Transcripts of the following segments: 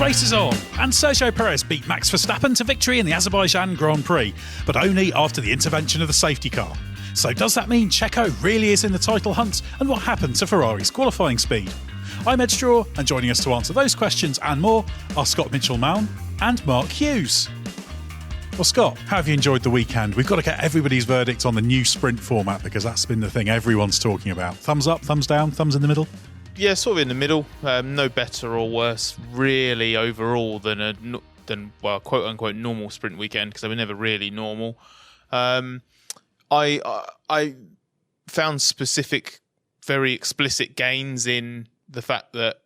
race is on, and Sergio Perez beat Max Verstappen to victory in the Azerbaijan Grand Prix, but only after the intervention of the safety car. So does that mean Checo really is in the title hunt, and what happened to Ferrari's qualifying speed? I'm Edd Straw, and joining us to answer those questions and more are Scott Mitchell-Malm and Mark Hughes. Well, Scott, how have you enjoyed the weekend? We've got to get everybody's verdict on the new sprint format because that's been the thing everyone's talking about. Thumbs up, thumbs down, thumbs in the middle? Yeah, sort of in the middle. No better or worse, really, overall than quote unquote normal sprint weekend, because they were never really normal. I found specific, very explicit gains in the fact that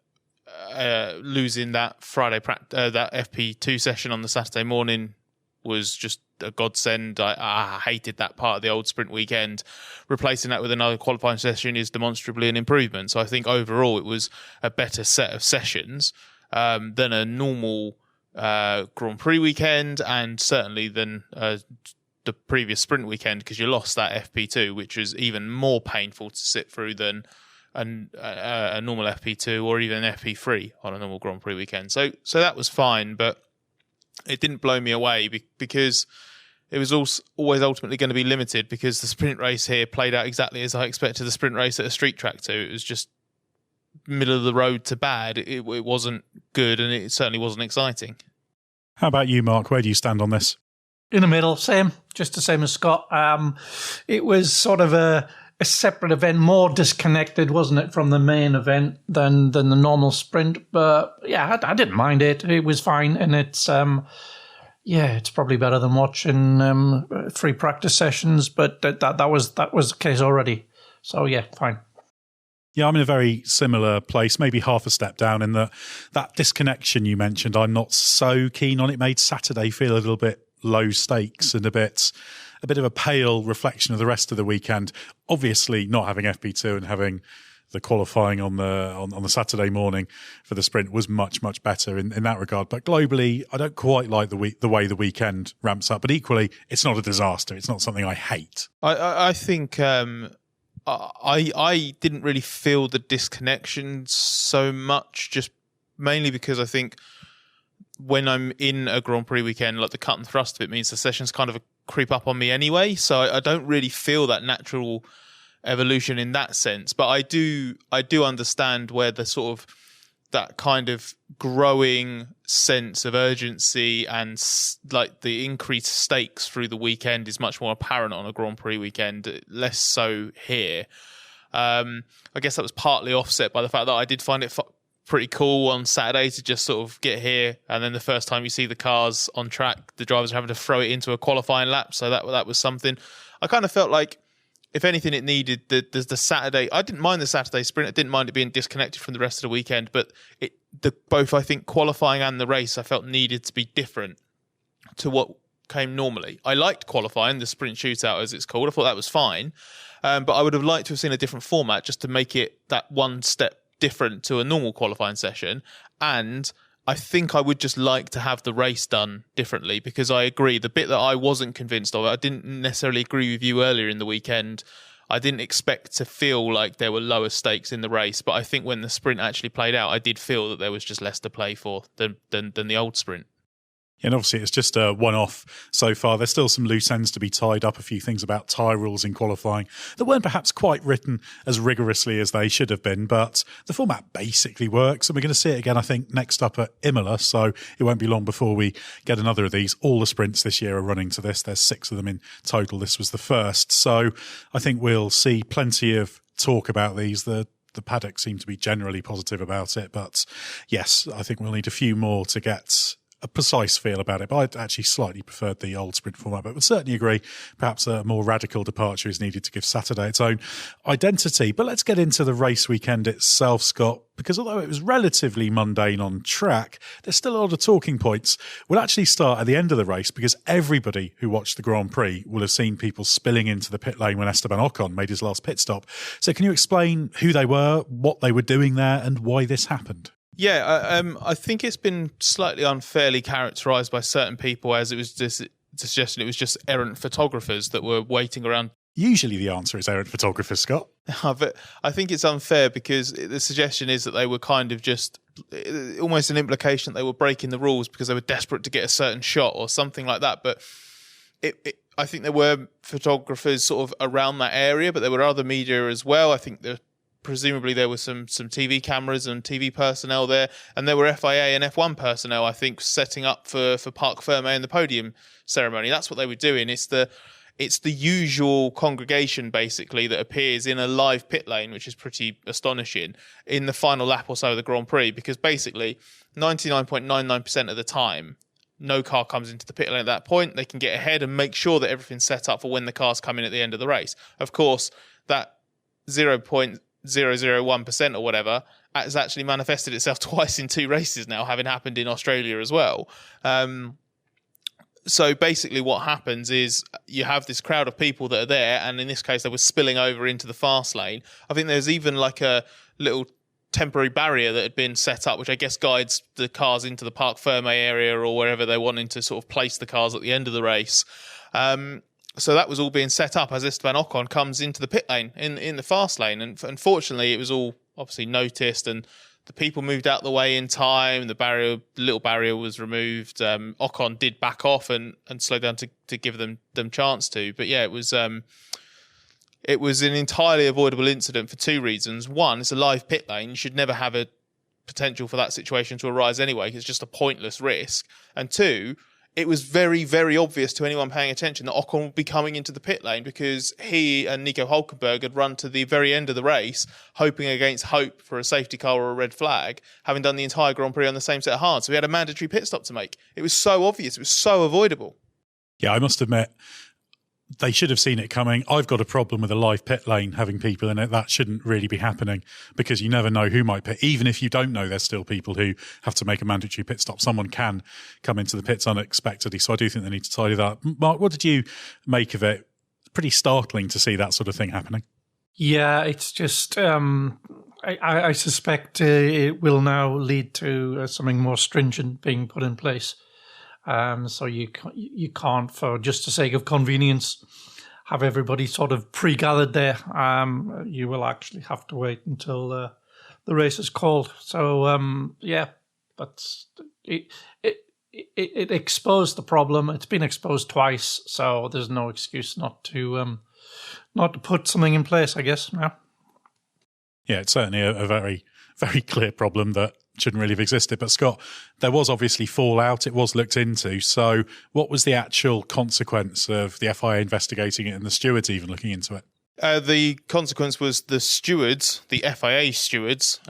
losing that Friday that FP2 session on the Saturday morning was just a godsend. I hated that part of the old sprint weekend. Replacing that with another qualifying session is demonstrably an improvement. So I think overall it was a better set of sessions than a normal Grand Prix weekend, and certainly than the previous sprint weekend, because you lost that FP2, which was even more painful to sit through than a normal FP2 or even an FP3 on a normal Grand Prix weekend. So that was fine, but it didn't blow me away because it was always ultimately going to be limited, because the sprint race here played out exactly as I expected the sprint race at a street track to. It was just middle of the road to bad. It wasn't good, and it certainly wasn't exciting. How about you, Mark? Where do you stand on this? In the middle, just the same as Scott. It was sort of a separate event, more disconnected, wasn't it, from the main event than the normal sprint? But yeah, I didn't mind it. It was fine, and it's it's probably better than watching 3 practice sessions. But that was the case already. So yeah, fine. Yeah, I'm in a very similar place, maybe half a step down in that disconnection you mentioned. I'm not so keen on. It made Saturday feel a little bit low stakes and a bit of a pale reflection of the rest of the weekend. Obviously, not having FP2 and having the qualifying on the Saturday morning for the sprint was much, much better in that regard. But globally, I don't quite like the way the weekend ramps up. But equally, it's not a disaster. It's not something I hate. I think I didn't really feel the disconnection so much, just mainly because I think when I'm in a Grand Prix weekend, like the cut and thrust of it means the sessions kind of creep up on me anyway. So I don't really feel that natural evolution in that sense. But I do understand where the sort of that kind of growing sense of urgency and like the increased stakes through the weekend is much more apparent on a Grand Prix weekend, less so here. I guess that was partly offset by the fact that I did find it pretty cool on Saturday to just sort of get here, and then the first time you see the cars on track, the drivers are having to throw it into a qualifying lap. So that was something. I kind of felt like, if anything, it needed the Saturday. I didn't mind the Saturday sprint. I didn't mind it being disconnected from the rest of the weekend, but both I think qualifying and the race I felt needed to be different to what came normally. I liked qualifying, the sprint shootout as it's called. I thought that was fine, but I would have liked to have seen a different format just to make it that one step different to a normal qualifying session. And I think I would just like to have the race done differently, because I agree, the bit that I wasn't convinced of, I didn't necessarily agree with you earlier in the weekend. I didn't expect to feel like there were lower stakes in the race, but I think when the sprint actually played out, I did feel that there was just less to play for than the old sprint. And obviously, it's just a one-off so far. There's still some loose ends to be tied up, a few things about tyre rules in qualifying that weren't perhaps quite written as rigorously as they should have been, but the format basically works, and we're going to see it again, I think, next up at Imola, so it won't be long before we get another of these. All the sprints this year are running to this. There's 6 of them in total. This was the first. So I think we'll see plenty of talk about these. The paddock seemed to be generally positive about it, but yes, I think we'll need a few more to get a precise feel about it. But I actually slightly preferred the old sprint format, but would certainly agree perhaps a more radical departure is needed to give Saturday its own identity. But let's get into the race weekend itself, Scott, because although it was relatively mundane on track, there's still a lot of talking points. We'll actually start at the end of the race, because everybody who watched the Grand Prix will have seen people spilling into the pit lane when Esteban Ocon made his last pit stop. So can you explain who they were, what they were doing there, and why this happened? Yeah, I think it's been slightly unfairly characterised by certain people as it was just suggesting it was just errant photographers that were waiting around. Usually the answer is errant photographers, Scott. But I think it's unfair because the suggestion is that they were kind of just almost an implication that they were breaking the rules because they were desperate to get a certain shot or something like that. But I think there were photographers sort of around that area, but there were other media as well. I think presumably there were some TV cameras and TV personnel there, and there were FIA and F1 personnel, I think, setting up for Parc Fermé and the podium ceremony. That's what they were doing. It's the usual congregation, basically, that appears in a live pit lane, which is pretty astonishing, in the final lap or so of the Grand Prix, because basically 99.99% of the time, no car comes into the pit lane at that point. They can get ahead and make sure that everything's set up for when the cars come in at the end of the race. Of course, that 0.001% or whatever has actually manifested itself twice in 2 races now, having happened in Australia as well. So basically what happens is you have this crowd of people that are there, and in this case they were spilling over into the fast lane. I think there's even like a little temporary barrier that had been set up, which I guess guides the cars into the Parc Fermé area or wherever they're wanting to sort of place the cars at the end of the race. So that was all being set up as Esteban Ocon comes into the pit lane in the fast lane. And unfortunately, it was all obviously noticed, and the people moved out the way in time. The little barrier was removed. Ocon did back off and slow down to give them chance to. But yeah, it was an entirely avoidable incident for 2 reasons. One, it's a live pit lane. You should never have a potential for that situation to arise anyway. It's just a pointless risk. And 2, it was very, very obvious to anyone paying attention that Ocon would be coming into the pit lane, because he and Nico Hülkenberg had run to the very end of the race, hoping against hope for a safety car or a red flag, having done the entire Grand Prix on the same set of hards. So he had a mandatory pit stop to make. It was so obvious. It was so avoidable. Yeah, I must admit, they should have seen it coming. I've got a problem with a live pit lane having people in it. That shouldn't really be happening, because you never know who might pit. Even if you don't know, there's still people who have to make a mandatory pit stop. Someone can come into the pits unexpectedly. So I do think they need to tidy that up. Mark, what did you make of it? Pretty startling to see that sort of thing happening. Yeah, it's just, I suspect it will now lead to something more stringent being put in place. So you can't, for just the sake of convenience, have everybody sort of pre-gathered there. You will actually have to wait until the race is called. So yeah, but it exposed the problem. It's been exposed twice, so there's no excuse not to put something in place, I guess. Yeah, it's certainly a very, very clear problem that shouldn't really have existed. But Scott, there was obviously fallout. It was looked into. So what was the actual consequence of the FIA investigating it and the stewards even looking into it? The consequence was the stewards, the FIA stewards,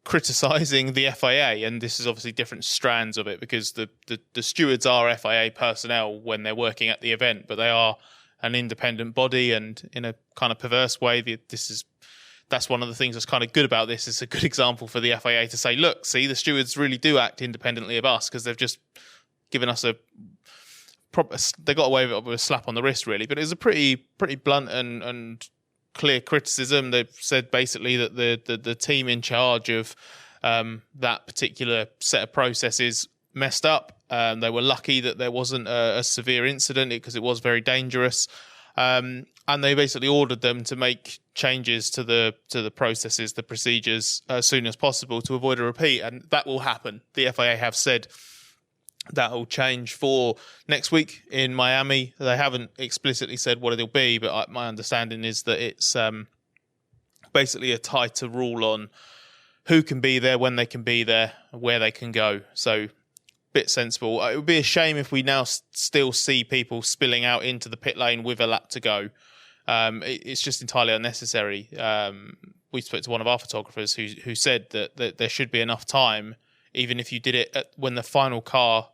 criticising the FIA. And this is obviously different strands of it, because the stewards are FIA personnel when they're working at the event, but they are an independent body. And in a kind of perverse way, that's one of the things that's kind of good about this. It's a good example for the FIA to say, look, see, the stewards really do act independently of us, because they've just given us they got away with a slap on the wrist, really. But it was a pretty blunt and clear criticism. They've said basically that the team in charge of that particular set of processes messed up. They were lucky that there wasn't a severe incident, because it was very dangerous. And they basically ordered them to make changes to the processes, the procedures, as soon as possible to avoid a repeat. And that will happen. The FIA have said that will change for next week in Miami. They haven't explicitly said what it'll be, but my understanding is that it's basically a tighter rule on who can be there, when they can be there, where they can go. So bit sensible. It would be a shame if we now still see people spilling out into the pit lane with a lap to go. It's just entirely unnecessary. We spoke to one of our photographers who said that there should be enough time, even if you did it when the final car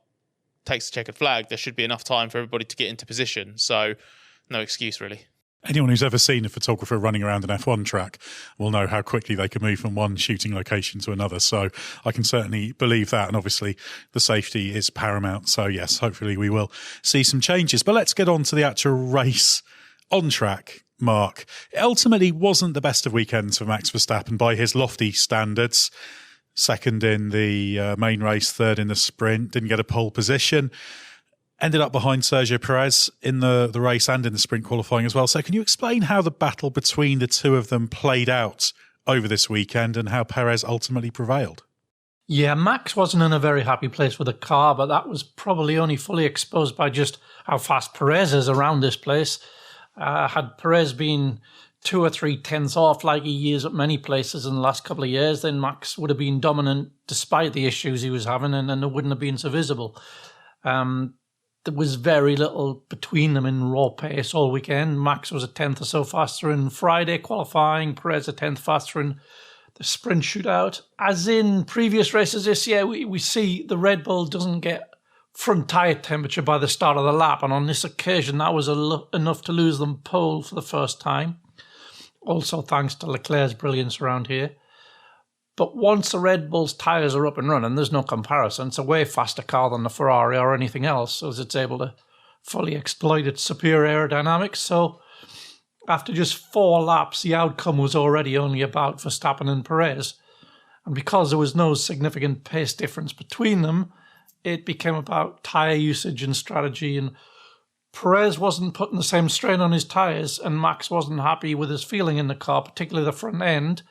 takes the checkered flag, there should be enough time for everybody to get into position. So no excuse, really. Anyone who's ever seen a photographer running around an F1 track will know how quickly they can move from one shooting location to another. So I can certainly believe that. And obviously the safety is paramount. So yes, hopefully we will see some changes. But let's get on to the actual race on track, Mark. It ultimately wasn't the best of weekends for Max Verstappen by his lofty standards. Second in the main race, third in the sprint, didn't get a pole position. Ended up behind Sergio Perez in the race and in the sprint qualifying as well. So can you explain how the battle between the two of them played out over this weekend and how Perez ultimately prevailed? Yeah, Max wasn't in a very happy place with the car, but that was probably only fully exposed by just how fast Perez is around this place. Had Perez been 2 or 3 tenths off like he is at many places in the last couple of years, then Max would have been dominant despite the issues he was having, and it wouldn't have been so visible. There was very little between them in raw pace all weekend. Max was a tenth or so faster in Friday qualifying, Perez a tenth faster in the sprint shootout. As in previous races this year, we see the Red Bull doesn't get front tyre temperature by the start of the lap, and on this occasion that was enough to lose them pole for the first time. Also thanks to Leclerc's brilliance around here. But once the Red Bull's tyres are up and running, there's no comparison. It's a way faster car than the Ferrari or anything else, as it's able to fully exploit its superior aerodynamics. So after just 4 laps, the outcome was already only about Verstappen and Perez. And because there was no significant pace difference between them, it became about tyre usage and strategy. And Perez wasn't putting the same strain on his tyres, and Max wasn't happy with his feeling in the car, particularly the front end.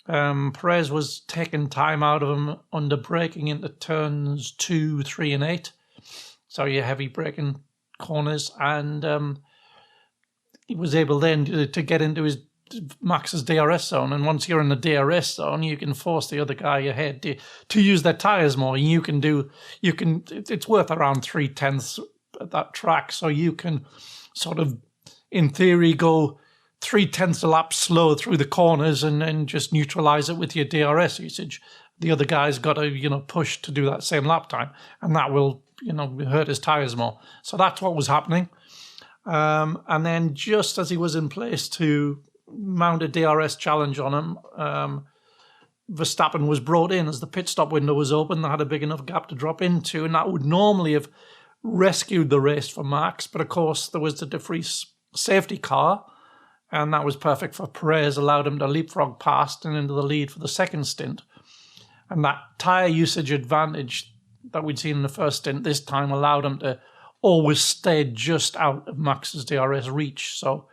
Perez was taking time out of him under braking into turns 2, 3 and 8. So your heavy braking corners, and he was able then to get into Max's DRS zone. And once you're in the DRS zone, you can force the other guy ahead to use their tyres more. It's worth around 3 tenths at that track, so you can sort of, in theory, go 3 tenths a lap slow through the corners and just neutralize it with your DRS usage. The other guy's got to, push to do that same lap time, and that will, hurt his tyres more. So that's what was happening. And then just as he was in place to mount a DRS challenge on him, Verstappen was brought in as the pit stop window was open. They had a big enough gap to drop into, and that would normally have rescued the race for Max. But of course, there was the De Vries safety car, and that was perfect for Perez, allowed him to leapfrog past and into the lead for the second stint. And that tyre usage advantage that we'd seen in the first stint this time allowed him to always stay just out of Max's DRS reach. So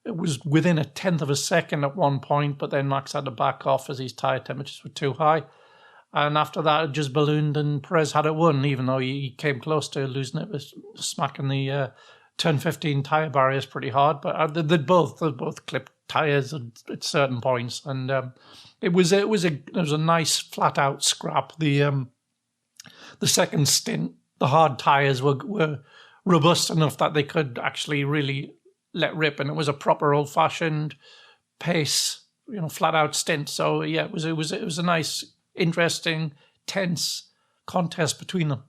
it was within a tenth of a second at one point, but then Max had to back off as his tyre temperatures were too high. And after that, it just ballooned, and Perez had it won, even though he came close to losing it, smacking the turn 15 tyre barriers pretty hard. But they both clipped tyres at certain points, and it was a nice flat out scrap. The second stint, the hard tyres were robust enough that they could actually really let rip, and it was a proper old fashioned pace, flat out stint. So yeah, it was a nice, interesting, tense contest between them.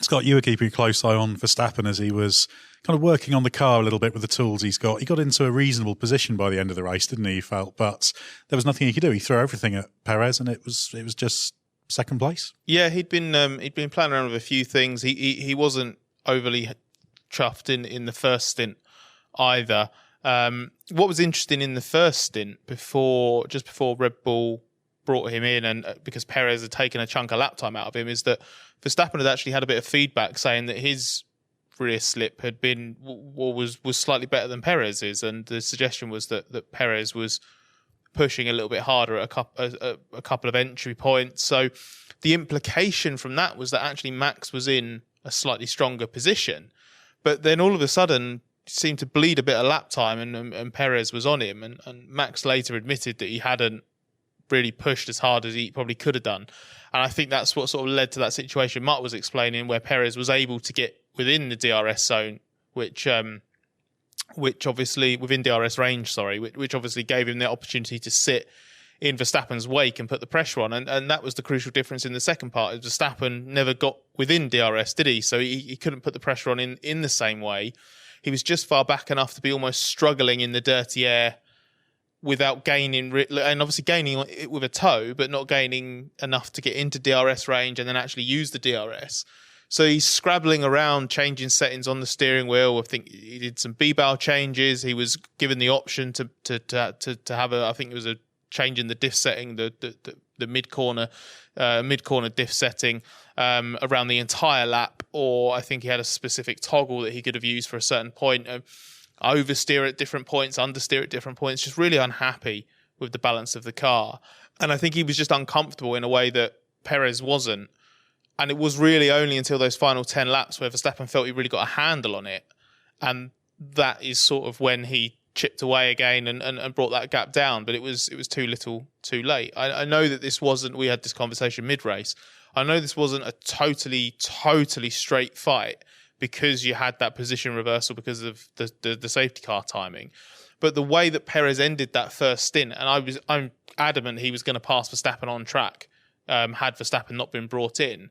Scott, you were keeping a close eye on Verstappen as he was kind of working on the car a little bit with the tools he's got. He got into a reasonable position by the end of the race, didn't he? He felt, but there was nothing he could do. He threw everything at Perez, and it was just second place. Yeah, he'd been playing around with a few things. He wasn't overly chuffed in the first stint either. What was interesting in the first stint, just before Red Bull brought him in, and because Perez had taken a chunk of lap time out of him, is that Verstappen had actually had a bit of feedback saying that his rear slip had been was slightly better than Perez's, and the suggestion was that Perez was pushing a little bit harder at a couple of entry points. So the implication from that was that actually Max was in a slightly stronger position, but then all of a sudden seemed to bleed a bit of lap time, and Perez was on him, and Max later admitted that he hadn't really pushed as hard as he probably could have done. And I think that's what sort of led to that situation Mark was explaining, where Perez was able to get within the DRS zone, which obviously within DRS range, which obviously gave him the opportunity to sit in Verstappen's wake and put the pressure on. And that was the crucial difference in the second part. Verstappen never got within DRS, did he? So he couldn't put the pressure on in the same way. He was just far back enough to be almost struggling in the dirty air without gaining, and obviously gaining it with a toe, but not gaining enough to get into DRS range and then actually use the DRS. So he's scrabbling around, changing settings on the steering wheel. I think he did some B-bow changes. He was given the option to have I think it was a change in the diff setting, the mid-corner diff setting around the entire lap, or I think he had a specific toggle that he could have used for a certain point. Oversteer at different points, understeer at different points, just really unhappy with the balance of the car. And I think he was just uncomfortable in a way that Perez wasn't. And it was really only until those final 10 laps where Verstappen felt he really got a handle on it. And that is sort of when he chipped away again and brought that gap down. But it was too little, too late. I know that this wasn't, we had this conversation mid-race. I know this wasn't a totally straight fight because you had that position reversal because of the safety car timing. But the way that Perez ended that first stint, and I'm adamant he was going to pass Verstappen on track, had Verstappen not been brought in.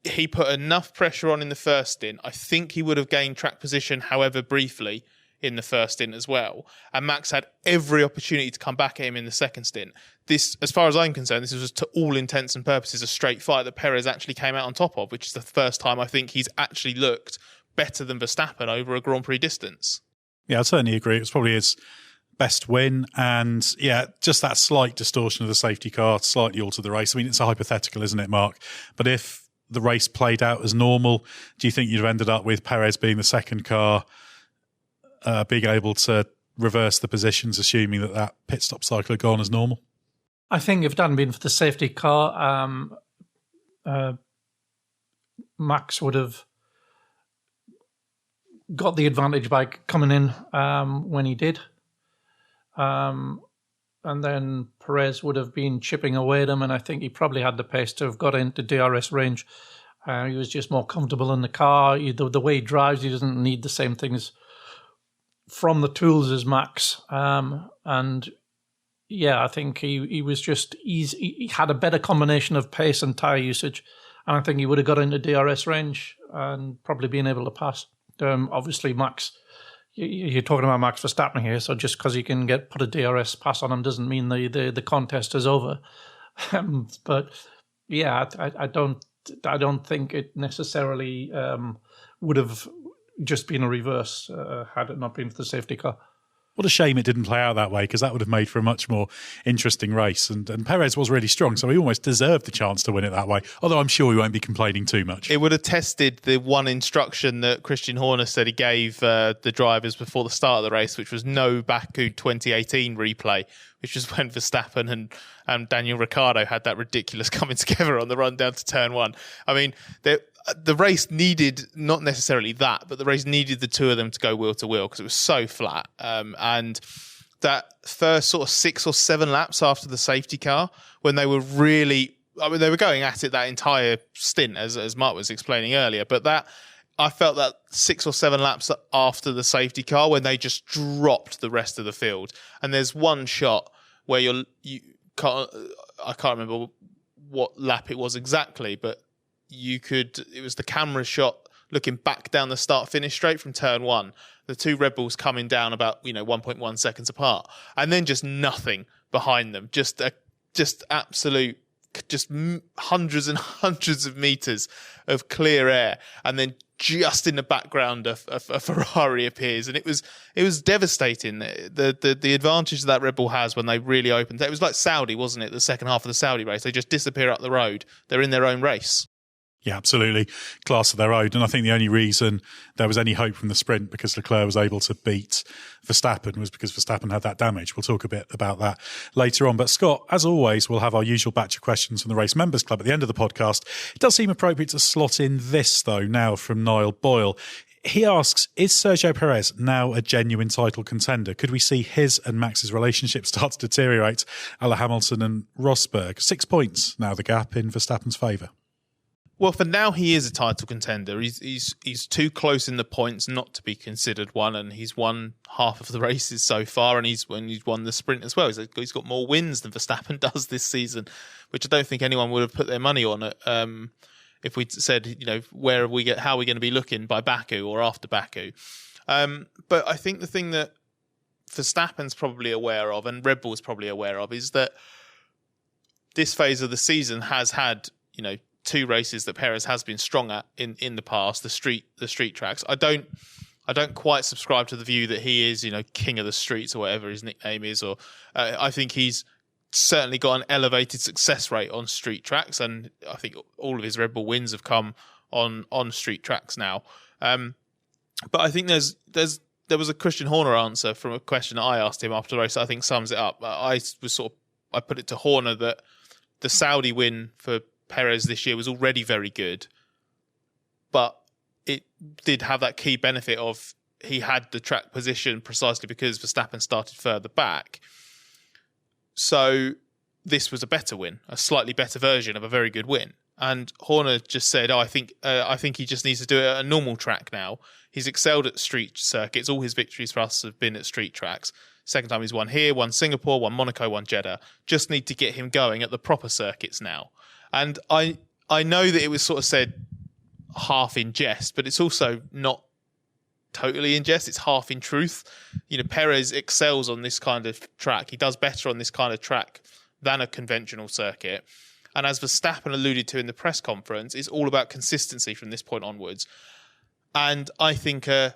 He put enough pressure on in the first stint. I think he would have gained track position, however briefly, in the first stint as well. And Max had every opportunity to come back at him in the second stint. This, as far as I'm concerned, this was to all intents and purposes a straight fight that Perez actually came out on top of, which is the first time I think he's actually looked better than Verstappen over a Grand Prix distance. Yeah, I certainly agree. It was probably his best win. And yeah, just that slight distortion of the safety car slightly altered the race. I mean, it's a hypothetical, isn't it, Mark? But if the race played out as normal, do you think you'd have ended up with Perez being the second car, being able to reverse the positions, assuming that pit stop cycle had gone as normal? I think if it hadn't been for the safety car, Max would have got the advantage by coming in when he did. And then Perez would have been chipping away at him, and I think he probably had the pace to have got into DRS range. He was just more comfortable in the car. The way he drives, he doesn't need the same things from the tools as Max. And yeah, I think he was just he had a better combination of pace and tyre usage, and I think he would have got into DRS range and probably been able to pass. Obviously, Max, you're talking about Max Verstappen here, so just because you can put a DRS pass on him doesn't mean the contest is over. But yeah, I don't think it necessarily would have just been a reverse had it not been for the safety car. What a shame it didn't play out that way, because that would have made for a much more interesting race. And Perez was really strong, so he almost deserved the chance to win it that way, although I'm sure he won't be complaining too much. It would have tested the one instruction that Christian Horner said he gave the drivers before the start of the race, which was no Baku 2018 replay, which was when Verstappen and Daniel Ricciardo had that ridiculous coming together on the run down to turn one. I mean, the race needed not necessarily that, but the race needed the two of them to go wheel to wheel because it was so flat. And that first sort of 6 or 7 laps after the safety car, when they were really, I mean, they were going at it that entire stint, as Mark was explaining earlier. But I felt that 6 or 7 laps after the safety car, when they just dropped the rest of the field. And there's one shot where you can't, I can't remember what lap it was exactly, but it was the camera shot looking back down the start-finish straight from turn one. The two Red Bulls coming down about 1.1 seconds apart, and then just nothing behind them. Just absolute, just hundreds and hundreds of meters of clear air, and then just in the background a Ferrari appears, and it was devastating. The advantage that Red Bull has when they really opened, it was like Saudi, wasn't it? The second half of the Saudi race, they just disappear up the road. They're in their own race. Yeah, absolutely. Class of their own. And I think the only reason there was any hope from the sprint because Leclerc was able to beat Verstappen was because Verstappen had that damage. We'll talk a bit about that later on. But Scott, as always, we'll have our usual batch of questions from the Race Members Club at the end of the podcast. It does seem appropriate to slot in this, though, now from Niall Boyle. He asks, is Sergio Perez now a genuine title contender? Could we see his and Max's relationship start to deteriorate a la Hamilton and Rosberg? 6 points now the gap in Verstappen's favour. Well, for now, he is a title contender. He's too close in the points not to be considered one, and he's won half of the races so far, and he's won the sprint as well. He's got more wins than Verstappen does this season, which I don't think anyone would have put their money on it if we'd said, how are we going to be looking by Baku or after Baku. But I think the thing that Verstappen's probably aware of, and Red Bull's probably aware of, is that this phase of the season has had, 2 races that Perez has been strong at in the past, the street tracks. I don't quite subscribe to the view that he is, king of the streets or whatever his nickname is, or I think he's certainly got an elevated success rate on street tracks, and I think all of his Red Bull wins have come on street tracks now. But I think there was a Christian Horner answer from a question that I asked him after the race that I think sums it up. I put it to Horner that the Saudi win for Perez this year was already very good, but it did have that key benefit of he had the track position precisely because Verstappen started further back. So this was a better win, a slightly better version of a very good win. And Horner just said, I think he just needs to do it at a normal track now. He's excelled at street circuits. All his victories for us have been at street tracks. Second time he's won here, won Singapore, won Monaco, won Jeddah. Just need to get him going at the proper circuits now. And I know that it was sort of said half in jest, but it's also not totally in jest. It's half in truth. You know, Perez excels on this kind of track. He does better on this kind of track than a conventional circuit. And as Verstappen alluded to in the press conference, it's all about consistency from this point onwards. And I think an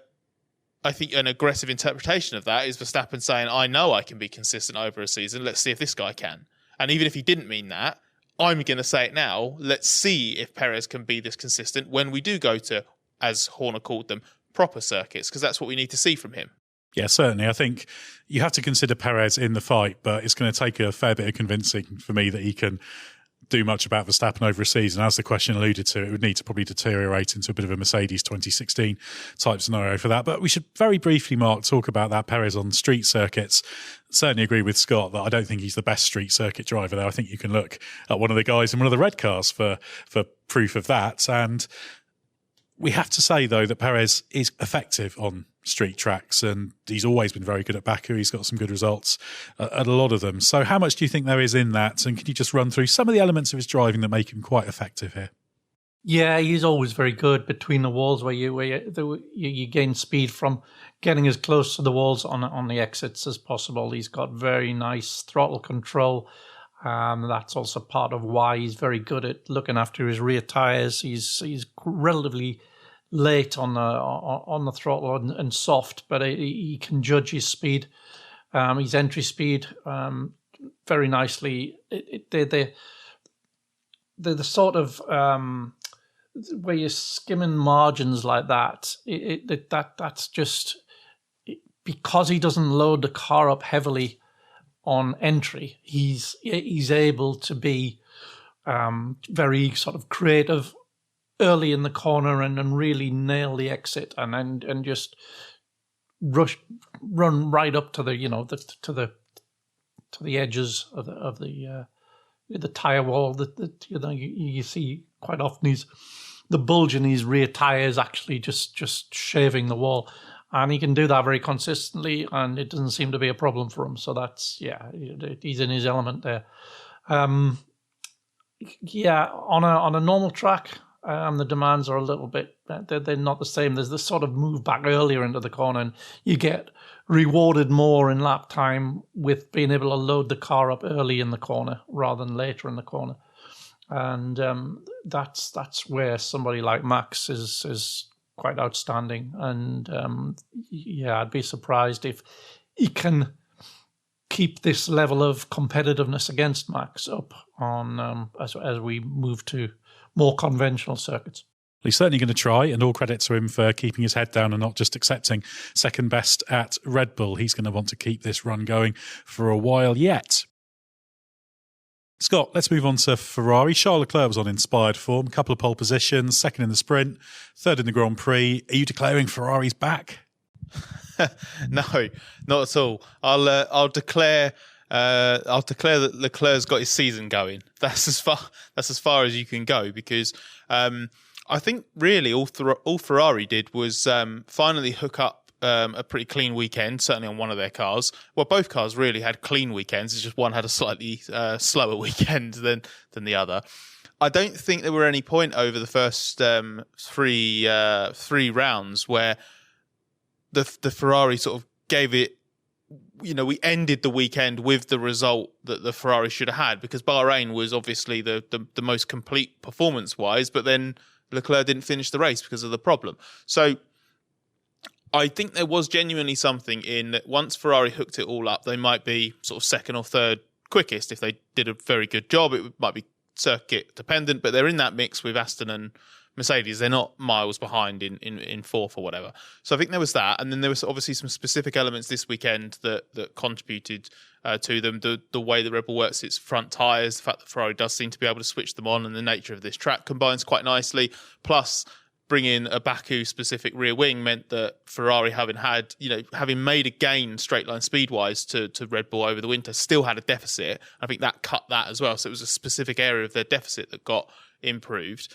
aggressive interpretation of that is Verstappen saying, I know I can be consistent over a season. Let's see if this guy can. And even if he didn't mean that, I'm going to say it now. Let's see if Perez can be this consistent when we do go to, as Horner called them, proper circuits, because that's what we need to see from him. Yeah, certainly. I think you have to consider Perez in the fight, but it's going to take a fair bit of convincing for me that he can do much about Verstappen over a season. As the question alluded to, it would need to probably deteriorate into a bit of a Mercedes 2016 type scenario for that. But we should very briefly, Mark, talk about that Perez on street circuits. Certainly agree with Scott that I don't think he's the best street circuit driver there. I think you can look at one of the guys in one of the red cars for proof of that. And we have to say, though, that Perez is effective on street tracks, and he's always been very good at Baku. He's got some good results at a lot of them. So how much do you think there is in that? And can you just run through some of the elements of his driving that make him quite effective here? Yeah, he's always very good between the walls where you gain speed from getting as close to the walls on the exits as possible. He's got very nice throttle control. That's also part of why he's very good at looking after his rear tyres. He's relatively late on the throttle and soft, but he can judge his speed, his entry speed, very nicely. They're the sort of where you're skimming margins like that. That's just because he doesn't load the car up heavily on entry. He's able to be very sort of creative early in the corner and really nail the exit and just run right up to the to the edges of the tire wall. You see quite often the bulge in his rear tires actually just shaving the wall, and he can do that very consistently, and it doesn't seem to be a problem for him. So he's in his element there. On a normal track, the demands are a little bit, they're not the same. There's this sort of move back earlier into the corner, and you get rewarded more in lap time with being able to load the car up early in the corner rather than later in the corner. And that's where somebody like Max is quite outstanding. And I'd be surprised if he can keep this level of competitiveness against Max up on as we move to more conventional circuits. He's certainly going to try, and all credit to him for keeping his head down and not just accepting second best at Red Bull. He's going to want to keep this run going for a while yet. Scott, let's move on to Ferrari. Charles Leclerc was on inspired form, a couple of pole positions, second in the sprint, third in the Grand Prix. Are you declaring Ferrari's back? No, not at all. I'll declare that Leclerc's got his season going. That's as far as you can go, because I think really all Ferrari did was finally hook up a pretty clean weekend, certainly on one of their cars. Well, both cars really had clean weekends. It's just one had a slightly slower weekend than the other. I don't think there were any point over the first three rounds where the Ferrari sort of gave it. We ended the weekend with the result that the Ferrari should have had, because Bahrain was obviously the most complete performance-wise, but then Leclerc didn't finish the race because of the problem. So I think there was genuinely something in that once Ferrari hooked it all up, they might be sort of second or third quickest. If they did a very good job, it might be circuit dependent, but they're in that mix with Aston and Mercedes. They're not miles behind in fourth or whatever. So I think there was that. And then there was obviously some specific elements this weekend that contributed to them. The way the Red Bull works its front tyres, the fact that Ferrari does seem to be able to switch them on, and the nature of this track combines quite nicely. Plus, bringing a Baku-specific rear wing meant that Ferrari, having made a gain straight line speed-wise to Red Bull over the winter, still had a deficit. I think that cut that as well. So it was a specific area of their deficit that got improved.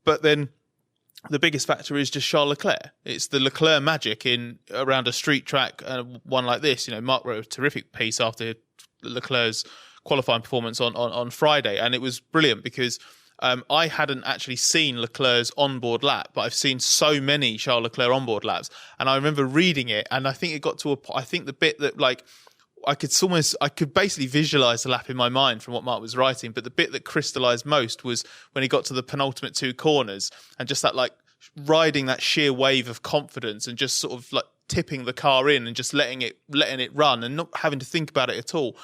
But then the biggest factor is just Charles Leclerc. It's the Leclerc magic around a street track, one like this. Mark wrote a terrific piece after Leclerc's qualifying performance on Friday, and it was brilliant because I hadn't actually seen Leclerc's onboard lap, but I've seen so many Charles Leclerc onboard laps, and I remember reading it, and I think it got to I think the bit that I could basically visualize the lap in my mind from what Mark was writing, but the bit that crystallized most was when he got to the penultimate two corners and just that riding that sheer wave of confidence and just sort of tipping the car in and just letting it run and not having to think about it at all.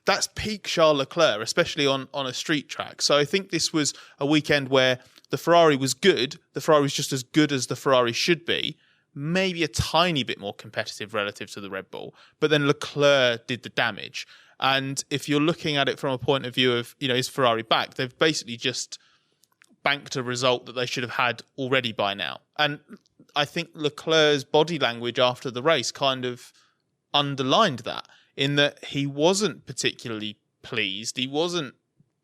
That's peak Charles Leclerc, especially on a street track. So I think this was a weekend where the Ferrari was good. The Ferrari was just as good as the Ferrari should be, maybe a tiny bit more competitive relative to the Red Bull. But then Leclerc did the damage. And if you're looking at it from a point of view of, is Ferrari back? They've basically just banked a result that they should have had already by now. And I think Leclerc's body language after the race kind of underlined that, in that he wasn't particularly pleased. He wasn't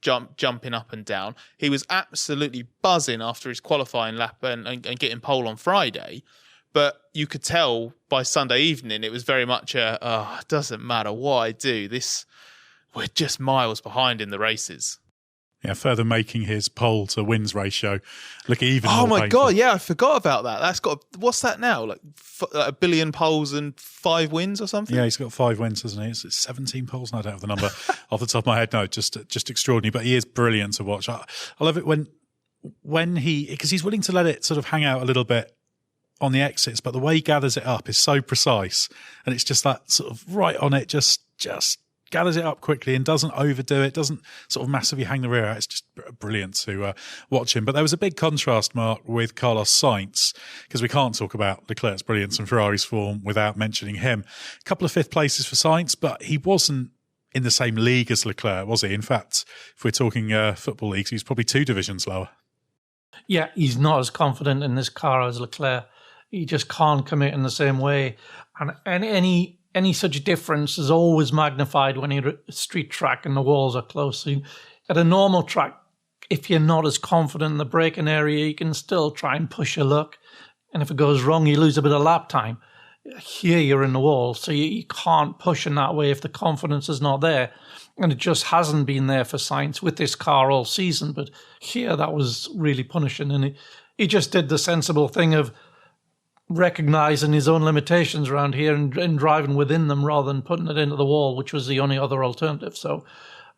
jumping up and down. He was absolutely buzzing after his qualifying lap and getting pole on Friday. But you could tell by Sunday evening it was very much it doesn't matter what I do. We're just miles behind in the races. Yeah, further making his pole to wins ratio look even more Oh my painful. God, yeah, I forgot about that. That's got, what's that now? Like a billion poles and 5 wins or something? Yeah, he's got 5 wins, hasn't he? It's 17 poles. No, I don't have the number off the top of my head. No, just extraordinary. But he is brilliant to watch. I love it when because he's willing to let it sort of hang out a little bit on the exits, but the way he gathers it up is so precise, and it's just that sort of right on it, just gathers it up quickly and doesn't overdo it, doesn't sort of massively hang the rear out. It's just brilliant to watch him. But there was a big contrast, Mark, with Carlos Sainz, because we can't talk about Leclerc's brilliance and Ferrari's form without mentioning him. A couple of 5th places for Sainz, but he wasn't in the same league as Leclerc, was he? In fact, if we're talking football leagues, he's probably 2 divisions lower. Yeah, he's not as confident in this car as Leclerc. He just can't commit in the same way. And any such difference is always magnified when you're at a street track and the walls are close. So at a normal track, if you're not as confident in the braking area, you can still try and push your luck. And if it goes wrong, you lose a bit of lap time. Here you're in the wall, so you can't push in that way if the confidence is not there. And it just hasn't been there for Sainz with this car all season. But here that was really punishing. And he just did the sensible thing of recognising his own limitations around here and driving within them rather than putting it into the wall, which was the only other alternative. So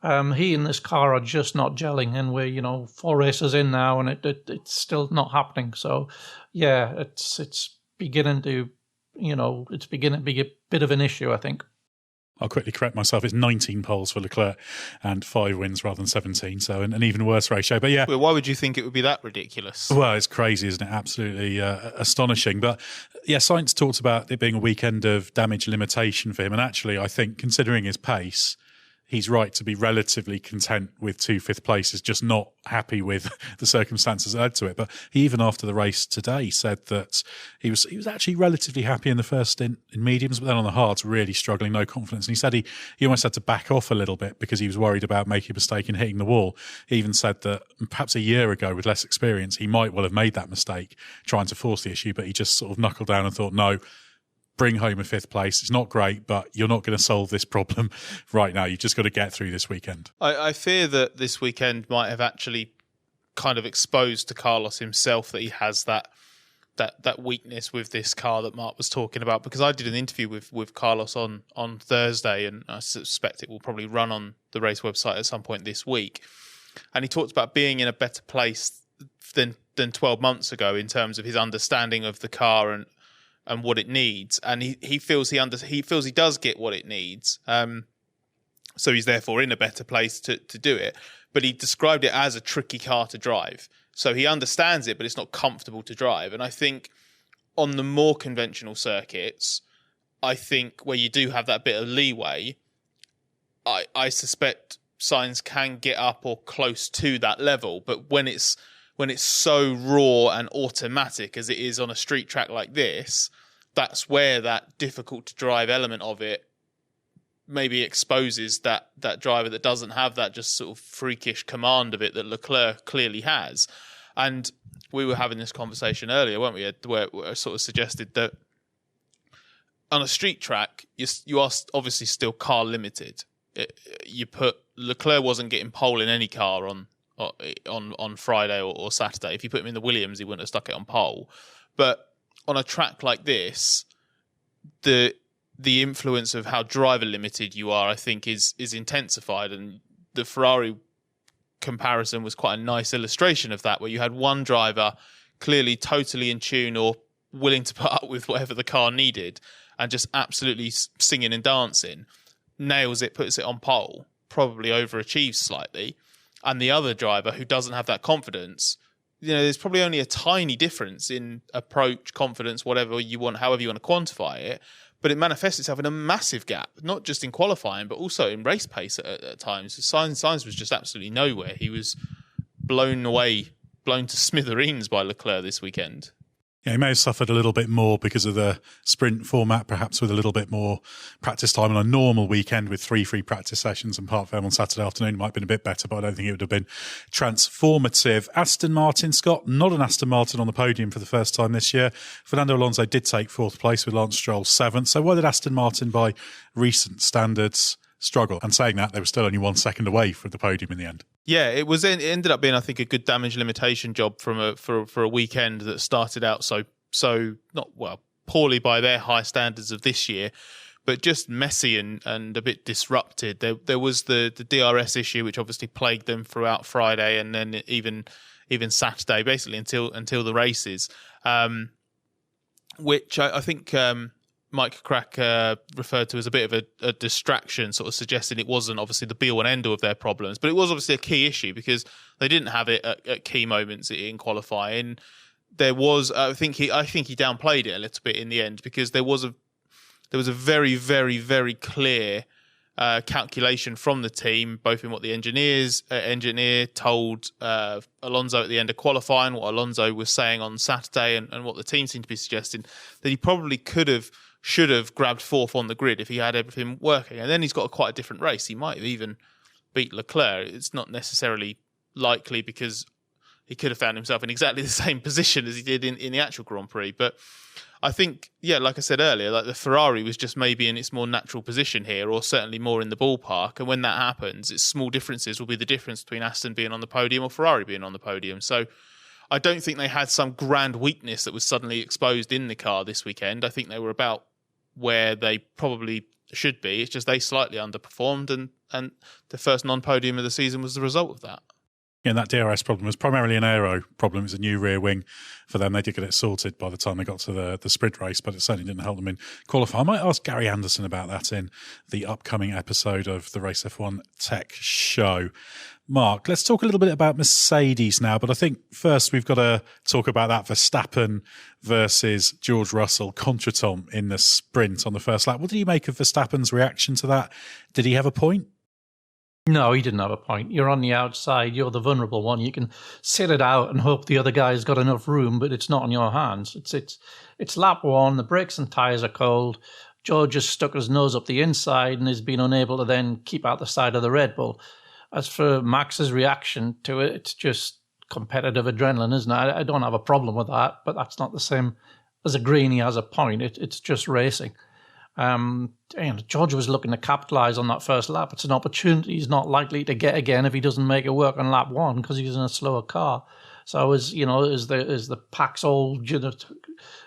he and this car are just not gelling, and we're 4 races in now, and it's still not happening. So yeah, it's beginning to it's beginning to be a bit of an issue, I think. I'll quickly correct myself. It's 19 poles for Leclerc and 5 wins rather than 17. So an even worse ratio. But yeah. Well, why would you think it would be that ridiculous? Well, it's crazy, isn't it? Absolutely astonishing. But yeah, Sainz talked about it being a weekend of damage limitation for him. And actually, I think considering his pace, he's right to be relatively content with 2 5th places, just not happy with the circumstances that led to it. But he, even after the race today, said that he was actually relatively happy in the first stint in mediums, but then on the hards, really struggling, no confidence. And he said he almost had to back off a little bit because he was worried about making a mistake and hitting the wall. He even said that perhaps a year ago, with less experience, he might well have made that mistake trying to force the issue, but he just sort of knuckled down and thought, no, bring home a 5th place. It's not great, but you're not going to solve this problem right now. You've just got to get through this weekend. I fear that this weekend might have actually kind of exposed to Carlos himself that he has that weakness with this car that Mark was talking about, because I did an interview with Carlos on Thursday, and I suspect it will probably run on the race website at some point this week. And he talked about being in a better place than 12 months ago in terms of his understanding of the car and what it needs, and he feels he does get what it needs. So he's therefore in a better place to do it. But he described it as a tricky car to drive, So he understands it, but it's not comfortable to drive. And I think on the more conventional circuits, I think where you do have that bit of leeway, I suspect Sainz can get up or close to that level. But when it's so raw and automatic as it is on a street track like this, that's where that difficult to drive element of it maybe exposes that driver that doesn't have that just sort of freakish command of it that Leclerc clearly has. And we were having this conversation earlier, weren't we, Ed, where I sort of suggested that on a street track, you are obviously still car limited. Leclerc wasn't getting pole in any car on Friday or Saturday. If you put him in the Williams, he wouldn't have stuck it on pole. But on a track like this, the influence of how driver limited you are, I think, is intensified. And the Ferrari comparison was quite a nice illustration of that, where you had one driver clearly totally in tune or willing to put up with whatever the car needed and just absolutely singing and dancing, nails it, puts it on pole, probably overachieves slightly. And the other driver who doesn't have that confidence, there's probably only a tiny difference in approach, confidence, whatever you want, however you want to quantify it. But it manifests itself in a massive gap, not just in qualifying, but also in race pace at times. Sainz was just absolutely nowhere. He was blown to smithereens by Leclerc this weekend. Yeah, he may have suffered a little bit more because of the sprint format, perhaps with a little bit more practice time on a normal weekend with 3 free practice sessions and part of them on Saturday afternoon. It might have been a bit better, but I don't think it would have been transformative. Aston Martin, Scott, not an Aston Martin on the podium for the first time this year. Fernando Alonso did take 4th place with Lance Stroll 7th. So why did Aston Martin, by recent standards, struggle? And saying that, they were still only 1 second away from the podium in the end. Yeah, it ended up being, I think, a good damage limitation job for a weekend that started out so poorly by their high standards of this year, but just messy and a bit disrupted. There was the DRS issue, which obviously plagued them throughout Friday and then even Saturday, basically until the races, which I think Mike Crack referred to as a bit of a distraction, sort of suggesting it wasn't obviously the be-all and end-all of their problems, but it was obviously a key issue because they didn't have it at key moments in qualifying. There was, I think he downplayed it a little bit in the end because there was a very, very, very clear calculation from the team, both in what the engineer told Alonso at the end of qualifying, what Alonso was saying on Saturday, and what the team seemed to be suggesting, that he probably should have grabbed 4th on the grid if he had everything working. And then he's got quite a different race. He might have even beat Leclerc. It's not necessarily likely because he could have found himself in exactly the same position as he did in the actual Grand Prix. But I think, yeah, like I said earlier, like the Ferrari was just maybe in its more natural position here, or certainly more in the ballpark. And when that happens, it's small differences will be the difference between Aston being on the podium or Ferrari being on the podium. So I don't think they had some grand weakness that was suddenly exposed in the car this weekend. I think they were about where they probably should be. It's just they slightly underperformed, and the first non-podium of the season was the result of that. Yeah, and that DRS problem was primarily an aero problem. It was a new rear wing for them. They did get it sorted by the time they got to the sprint race, but it certainly didn't help them in qualifying. I might ask Gary Anderson about that in the upcoming episode of the Race F1 Tech Show. Mark, let's talk a little bit about Mercedes now, but I think first we've got to talk about that Verstappen versus George Russell contretemps in the sprint on the first lap. What did you make of Verstappen's reaction to that? Did he have a point? No, he didn't have a point. You're on the outside. You're the vulnerable one. You can sit it out and hope the other guy's got enough room, but it's not in your hands. It's lap 1. The brakes and tyres are cold. George has stuck his nose up the inside and has been unable to then keep out the side of the Red Bull. As for Max's reaction to it, it's just competitive adrenaline, isn't it? I don't have a problem with that, but that's not the same as agreeing he has a point. It's just racing. George was looking to capitalise on that first lap. It's an opportunity he's not likely to get again if he doesn't make it work on lap 1 because he's in a slower car. So as the pack's all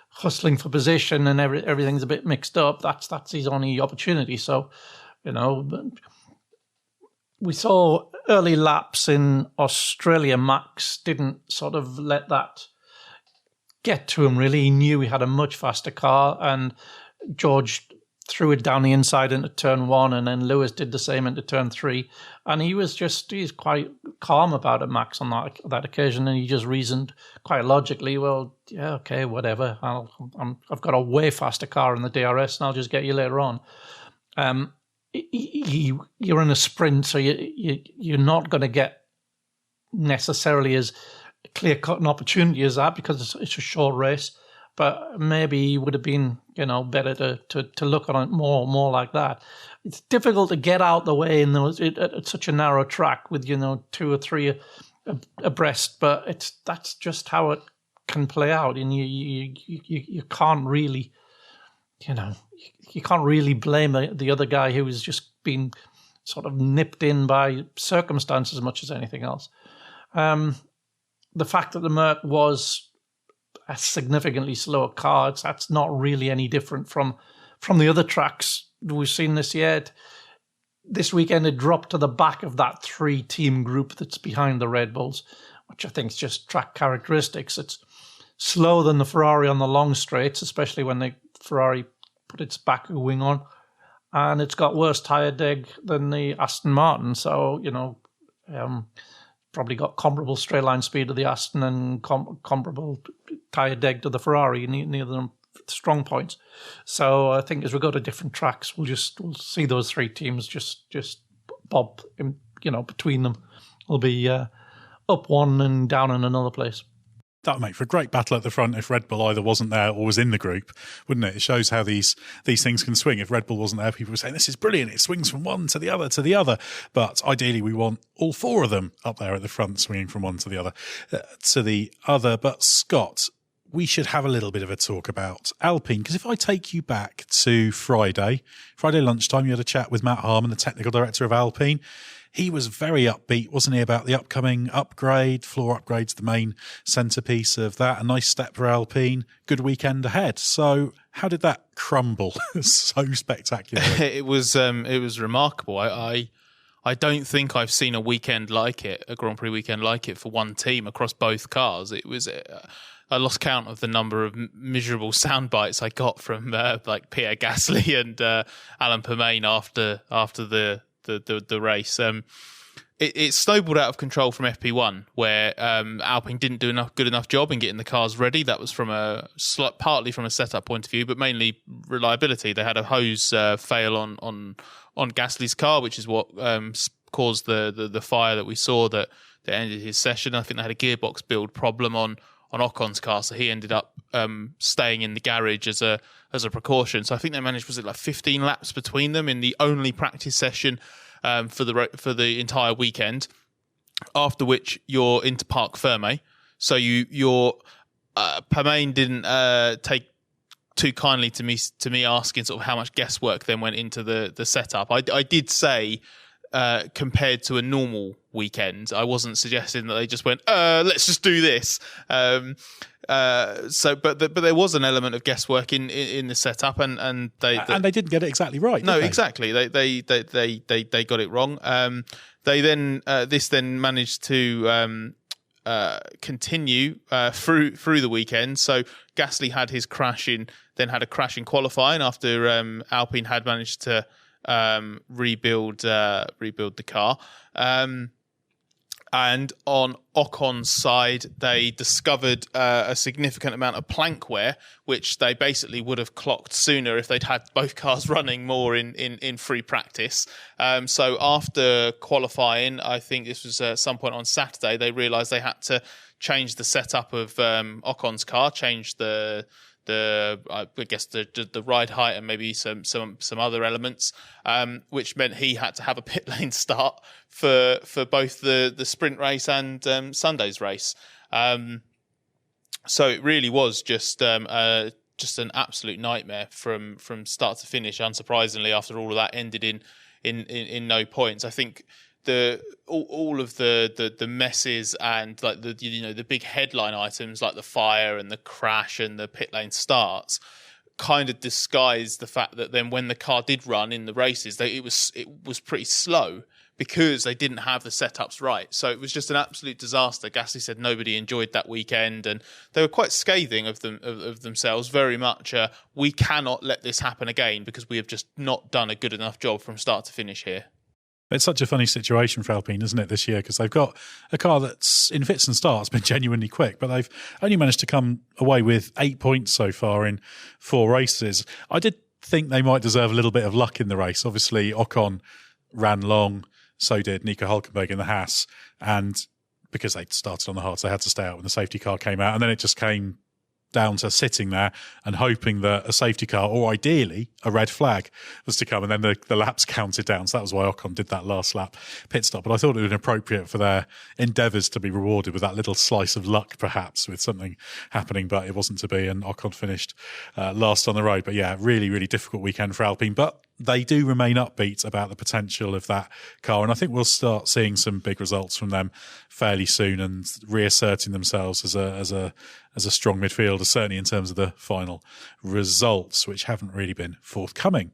hustling for position and everything's a bit mixed up, that's his only opportunity. So, we saw early laps in Australia. Max didn't sort of let that get to him, really. He knew he had a much faster car, and George threw it down the inside into turn 1, and then Lewis did the same into turn 3. And he's quite calm about it, Max, on that occasion, and he just reasoned quite logically, well, yeah, okay, whatever. I've got a way faster car in the DRS, and I'll just get you later on. You're in a sprint, so you're not going to get necessarily as clear-cut an opportunity as that because it's a short race. But maybe it would have been, better to look on it more like that. It's difficult to get out the way at such a narrow track with 2 or 3 abreast, but that's just how it can play out, and you can't really, you can't really blame the other guy who has just been sort of nipped in by circumstance as much as anything else. The fact that the Merc was a significantly slower car, that's not really any different from the other tracks we've seen this year. This weekend it dropped to the back of that 3-team group that's behind the Red Bulls, which I think is just track characteristics. It's slower than the Ferrari on the long straights, especially when the Ferrari put its Baku wing on, and it's got worse tyre deg than the Aston Martin. So, probably got comparable straight line speed to the Aston and comparable tyre deg to the Ferrari, near them strong points. So I think as we go to different tracks, we'll see those 3 teams just bob, between them. We'll be up one and down in another place. That would make for a great battle at the front if Red Bull either wasn't there or was in the group, wouldn't it? It shows how these things can swing. If Red Bull wasn't there, people were saying, this is brilliant. It swings from one to the other. But ideally, we want all 4 of them up there at the front, swinging from one to the other. But Scott, we should have a little bit of a talk about Alpine, because if I take you back to Friday lunchtime, you had a chat with Matt Harmon, the technical director of Alpine. He was very upbeat, wasn't he, about the upcoming upgrade, floor upgrade's the main centrepiece of that. A nice step for Alpine, good weekend ahead. So how did that crumble so spectacularly? It was remarkable. I don't think I've seen a weekend like it, a Grand Prix weekend like it for one team across both cars. It was... I lost count of the number of miserable sound bites I got from Pierre Gasly and Alain Permain after the race. It snowballed out of control from FP1, where Alpine didn't do good enough job in getting the cars ready. That was partly from a setup point of view, but mainly reliability. They had a hose fail on Gasly's car, which is what caused the fire that we saw that ended his session. I think they had a gearbox build problem on Ocon's car, so he ended up staying in the garage as a precaution. So I think they managed, 15 laps between them in the only practice session for the entire weekend. After which you're into Parc Ferme. So your Permain didn't take too kindly to me asking sort of how much guesswork then went into the setup. I did say, compared to a normal weekend, I wasn't suggesting that they just went, let's just do this. But there was an element of guesswork in the setup, and they didn't get it exactly right. No, exactly. They got it wrong. They then managed to continue through the weekend. So Gasly had his crash had a crash in qualifying after Alpine had managed to rebuild the car. And on Ocon's side, they discovered a significant amount of plank wear, which they basically would have clocked sooner if they'd had both cars running more in free practice. So after qualifying, I think this was at some point on Saturday, they realised they had to change the setup of Ocon's car, change the ride height and maybe some other elements, which meant he had to have a pit lane start for both the sprint race and Sunday's race. So it really was just an absolute nightmare from start to finish. Unsurprisingly, after all of that ended in no points. I think all of the messes and like the big headline items like the fire and the crash and the pit lane starts kind of disguised the fact that then when the car did run in the races, it was pretty slow because they didn't have the setups right. So it was just an absolute disaster. Gasly said nobody enjoyed that weekend, and they were quite scathing of themselves, very much. We cannot let this happen again because we have just not done a good enough job from start to finish here. It's such a funny situation for Alpine, isn't it, this year? Because they've got a car that's, in fits and starts, been genuinely quick, but they've only managed to come away with 8 points so far in 4 races. I did think they might deserve a little bit of luck in the race. Obviously, Ocon ran long, so did Nico Hülkenberg in the Haas, and because they'd started on the hards, they had to stay out when the safety car came out, and then it just came down to sitting there and hoping that a safety car, or ideally a red flag, was to come, and then the laps counted down. So that was why Ocon did that last lap pit stop. But I thought it was appropriate for their endeavours to be rewarded with that little slice of luck, perhaps, with something happening, but it wasn't to be, and Ocon finished last on the road. But yeah, really, really difficult weekend for Alpine. But they do remain upbeat about the potential of that car, and I think we'll start seeing some big results from them fairly soon and reasserting themselves as a strong midfielder, certainly in terms of the final results, which haven't really been forthcoming.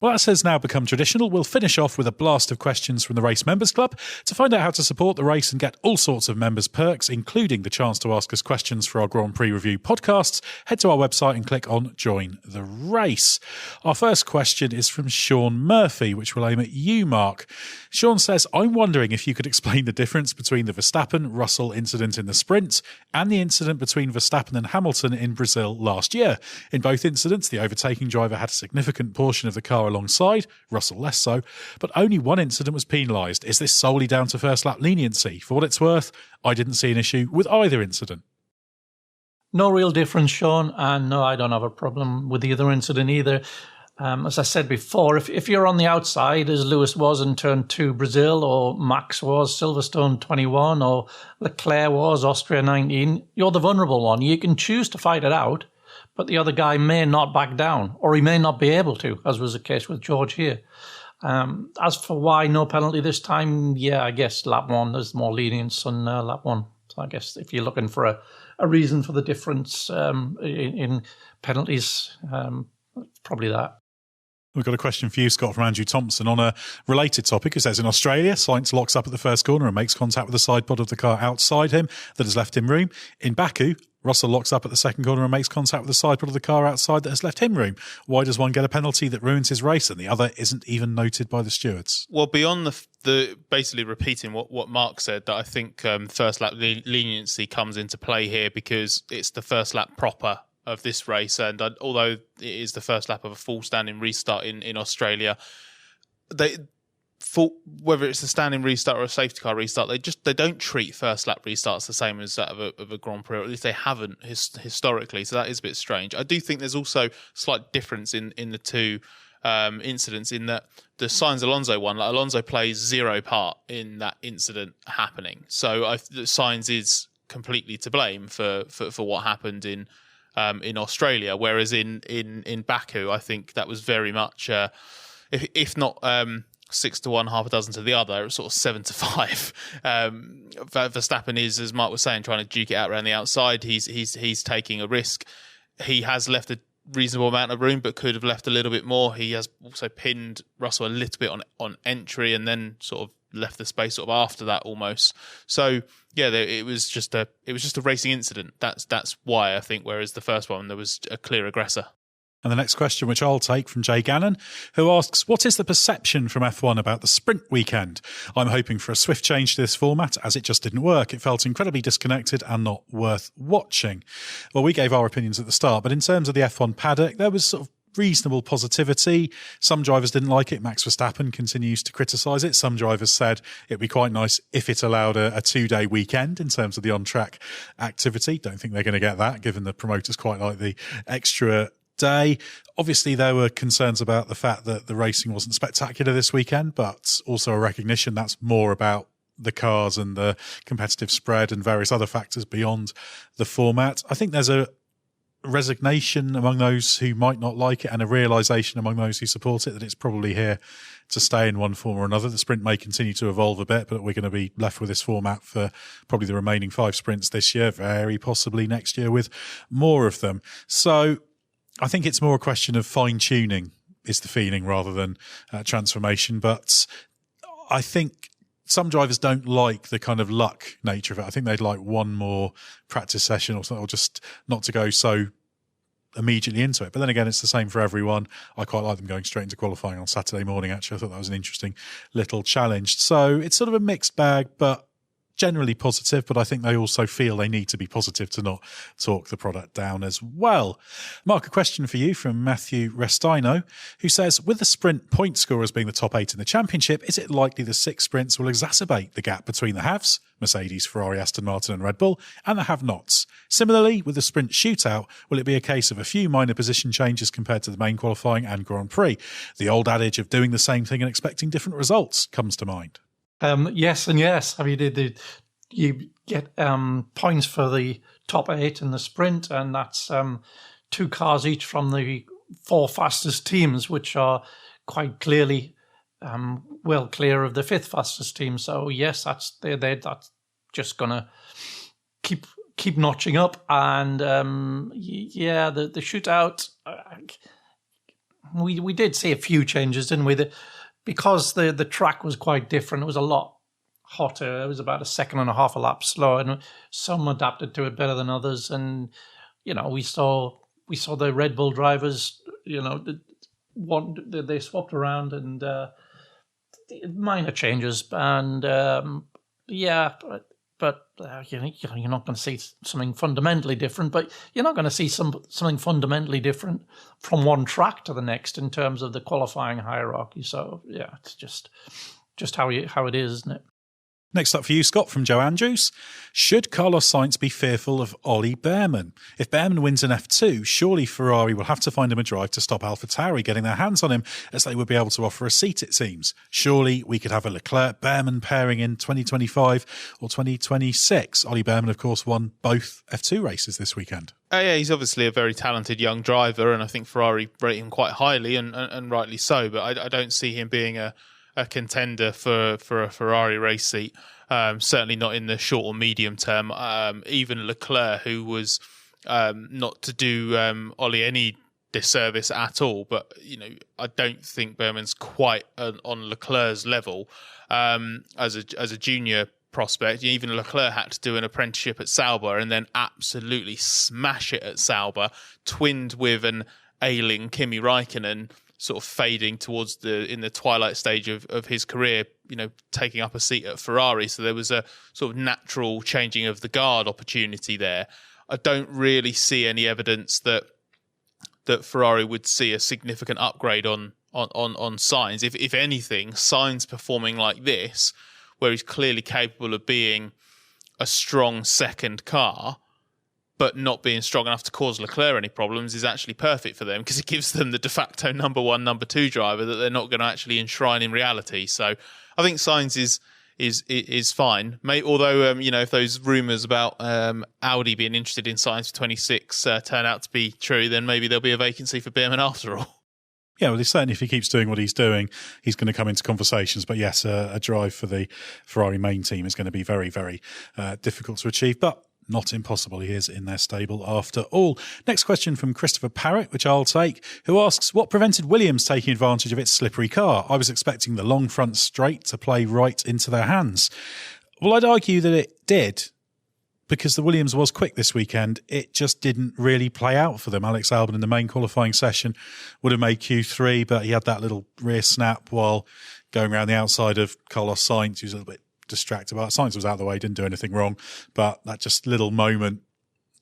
Well, as has now become traditional, we'll finish off with a blast of questions from the Race Members Club. To find out how to support the race and get all sorts of members' perks, including the chance to ask us questions for our Grand Prix review podcasts, head to our website and click on Join the Race. Our first question is from Sean Murphy, which will aim at you, Mark. Sean says, I'm wondering if you could explain the difference between the Verstappen-Russell incident in the sprint and the incident between Verstappen and Hamilton in Brazil last year. In both incidents, the overtaking driver had a significant portion of the car alongside, Russell less so, but only one incident was penalised. Is this solely down to first lap leniency? For what it's worth, I didn't see an issue with either incident. No real difference, Sean, and no, I don't have a problem with either incident either. As I said before, if you're on the outside, as Lewis was in turn 2 Brazil, or Max was Silverstone 21, or Leclerc was Austria 19, you're the vulnerable one. You can choose to fight it out, but the other guy may not back down, or he may not be able to, as was the case with George here. As for why no penalty this time, yeah, I guess lap 1, there's more lenience on lap 1. So I guess if you're looking for a reason for the difference in penalties, probably that. We've got a question for you, Scott, from Andrew Thompson on a related topic. It says, in Australia, Sainz locks up at the first corner and makes contact with the side pod of the car outside him that has left him room. In Baku, Russell locks up at the second corner and makes contact with the side pod of the car outside that has left him room. Why does one get a penalty that ruins his race and the other isn't even noted by the stewards? Well, beyond the basically repeating what Mark said, that I think first lap leniency comes into play here because it's the first lap proper of this race, and although it is the first lap of a full standing restart in Australia, whether it's a standing restart or a safety car restart, they don't treat first lap restarts the same as that of a Grand Prix, or at least they haven't historically. So that is a bit strange. I do think there's also slight difference in the two incidents, in that the Sainz Alonso one, like Alonso plays zero part in that incident happening. So Sainz is completely to blame for what happened in Australia, whereas in Baku, I think that was very much, if not 6-1, half a dozen to the other, it was sort of 7-5. Verstappen is, as Mark was saying, trying to duke it out around the outside. He's taking a risk. He has left a reasonable amount of room, but could have left a little bit more. He has also pinned Russell a little bit on entry, and then sort of left the space sort of after that almost. So yeah, it was just a racing incident. That's why I think. Whereas the first one, there was a clear aggressor. And the next question, which I'll take, from Jay Gannon, who asks, what is the perception from F1 about the sprint weekend? I'm hoping for a swift change to this format, as it just didn't work. It felt incredibly disconnected and not worth watching. Well, we gave our opinions at the start, but in terms of the F1 paddock, there was sort of reasonable positivity. Some drivers didn't like it. Max Verstappen continues to criticise it. Some drivers said it'd be quite nice if it allowed a 2-day weekend in terms of the on-track activity. Don't think they're going to get that, given the promoters quite like the extra day. Obviously, there were concerns about the fact that the racing wasn't spectacular this weekend, but also a recognition that's more about the cars and the competitive spread and various other factors beyond the format. I think there's a resignation among those who might not like it and a realisation among those who support it that it's probably here to stay in one form or another. The sprint may continue to evolve a bit, but we're going to be left with this format for probably the remaining 5 sprints this year, very possibly next year with more of them. So I think it's more a question of fine-tuning is the feeling rather than transformation. But I think some drivers don't like the kind of luck nature of it. I think they'd like one more practice session or something, or just not to go so immediately into it. But then again, it's the same for everyone. I quite like them going straight into qualifying on Saturday morning, actually. I thought that was an interesting little challenge. So it's sort of a mixed bag, but generally positive. But I think they also feel they need to be positive to not talk the product down as well. Mark, a question for you from Matthew Restino, who says, with the sprint point scorers being the top 8 in the championship, is it likely the 6 sprints will exacerbate the gap between the haves, Mercedes, Ferrari, Aston Martin and Red Bull, and the have-nots? Similarly, with the sprint shootout, will it be a case of a few minor position changes compared to the main qualifying and Grand Prix? The old adage of doing the same thing and expecting different results comes to mind. Yes and yes. I mean, you get points for the top 8 in the sprint, and that's 2 cars each from the 4 fastest teams, which are quite clearly well clear of the 5th fastest team. So yes, that's just gonna keep notching up. And the shootout. We did see a few changes, didn't we? Because the track was quite different. It was a lot hotter. It was about 1.5 seconds a lap slower, and some adapted to it better than others. And we saw the Red Bull drivers. They swapped around and minor changes. And but you're not going to see something fundamentally different. But you're not going to see something fundamentally different from one track to the next in terms of the qualifying hierarchy. So yeah, it's just how it is, isn't it? Next up for you, Scott, from Joe Andrews. Should Carlos Sainz be fearful of Ollie Behrman? If Behrman wins an F2, surely Ferrari will have to find him a drive to stop AlphaTauri getting their hands on him, as they would be able to offer a seat, it seems. Surely we could have a Leclerc-Behrman pairing in 2025 or 2026. Ollie Behrman, of course, won both F2 races this weekend. Yeah, he's obviously a very talented young driver, and I think Ferrari rate him quite highly, and rightly so. But I don't see him being a contender for a Ferrari race seat, certainly not in the short or medium term. Even Leclerc, who was not to do Ollie any disservice at all, but I don't think Behrman's quite on Leclerc's level as a junior prospect. Even Leclerc had to do an apprenticeship at Sauber and then absolutely smash it at Sauber, twinned with an ailing Kimi Räikkönen, sort of fading towards in the twilight stage of his career, taking up a seat at Ferrari. So there was a sort of natural changing of the guard opportunity there. I don't really see any evidence that Ferrari would see a significant upgrade on Sainz. If anything, Sainz performing like this, where he's clearly capable of being a strong second car, but not being strong enough to cause Leclerc any problems, is actually perfect for them, because it gives them the de facto number 1, number 2 driver that they're not going to actually enshrine in reality. So I think Sainz is fine. Although if those rumours about Audi being interested in Sainz for 26 turn out to be true, then maybe there'll be a vacancy for Behrman after all. Yeah, well, certainly if he keeps doing what he's doing, he's going to come into conversations. But yes, a drive for the Ferrari main team is going to be very, very difficult to achieve. But not impossible. He is in their stable after all. Next question from Christopher Parrott, which I'll take, who asks, what prevented Williams taking advantage of its slippery car? I was expecting the long front straight to play right into their hands. Well, I'd argue that it did, because the Williams was quick this weekend. It just didn't really play out for them. Alex Albon in the main qualifying session would have made Q3, but he had that little rear snap while going around the outside of Carlos Sainz, who's a little bit distracted about it. Sainz was out of the way, didn't do anything wrong, but that just little moment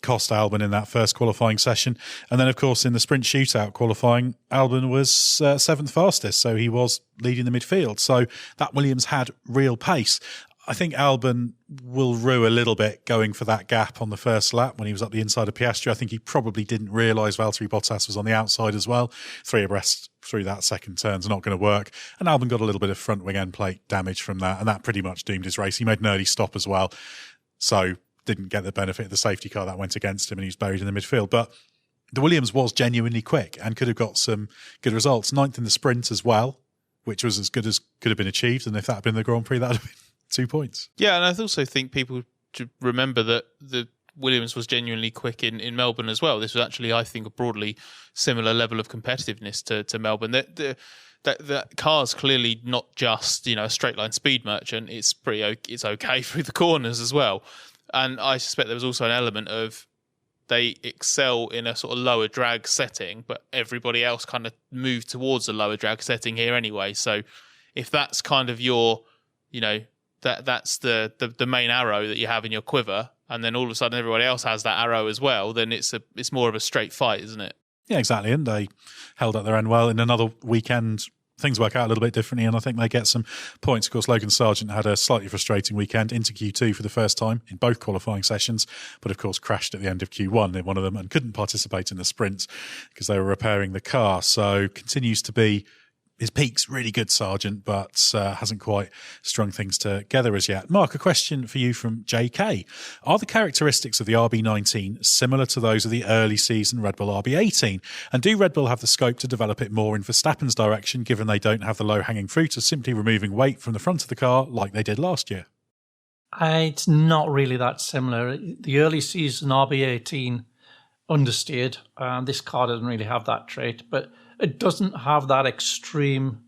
cost Albon in that first qualifying session. And then, of course, in the sprint shootout qualifying, Albon was 7th fastest, so he was leading the midfield. So that Williams had real pace. I think Albon will rue a little bit going for that gap on the first lap when he was up the inside of Piastri. I think he probably didn't realise Valtteri Bottas was on the outside as well. 3 abreast through that second turn's not going to work. And Albon got a little bit of front wing end plate damage from that, and that pretty much doomed his race. He made an early stop as well, so didn't get the benefit of the safety car that went against him, and he was buried in the midfield. But the Williams was genuinely quick and could have got some good results. 9th in the sprint as well, which was as good as could have been achieved. And if that had been the Grand Prix, that would have been 2 points. Yeah, and I also think people should remember that the Williams was genuinely quick in Melbourne as well. This was actually, I think, a broadly similar level of competitiveness to Melbourne. The car's clearly not just, a straight line speed merchant. It's okay through the corners as well. And I suspect there was also an element of they excel in a sort of lower drag setting, but everybody else kind of moved towards a lower drag setting here anyway. So if that's kind of your, that's the main arrow that you have in your quiver, and then all of a sudden everybody else has that arrow as well, then it's more of a straight fight, isn't it? Yeah, exactly. And they held up their end well. In another weekend, things work out a little bit differently, and I think they get some points. Of course, Logan Sargent had a slightly frustrating weekend into Q2 for the first time in both qualifying sessions, but of course crashed at the end of Q1 in one of them and couldn't participate in the sprints because they were repairing the car. So continues to be his peak's really good, Sargent, but hasn't quite strung things together as yet. Mark, a question for you from JK. Are the characteristics of the RB19 similar to those of the early season Red Bull RB18? And do Red Bull have the scope to develop it more in Verstappen's direction, given they don't have the low-hanging fruit of simply removing weight from the front of the car like they did last year? It's not really that similar. The early season RB18 understeered. This car doesn't really have that trait, but it doesn't have that extreme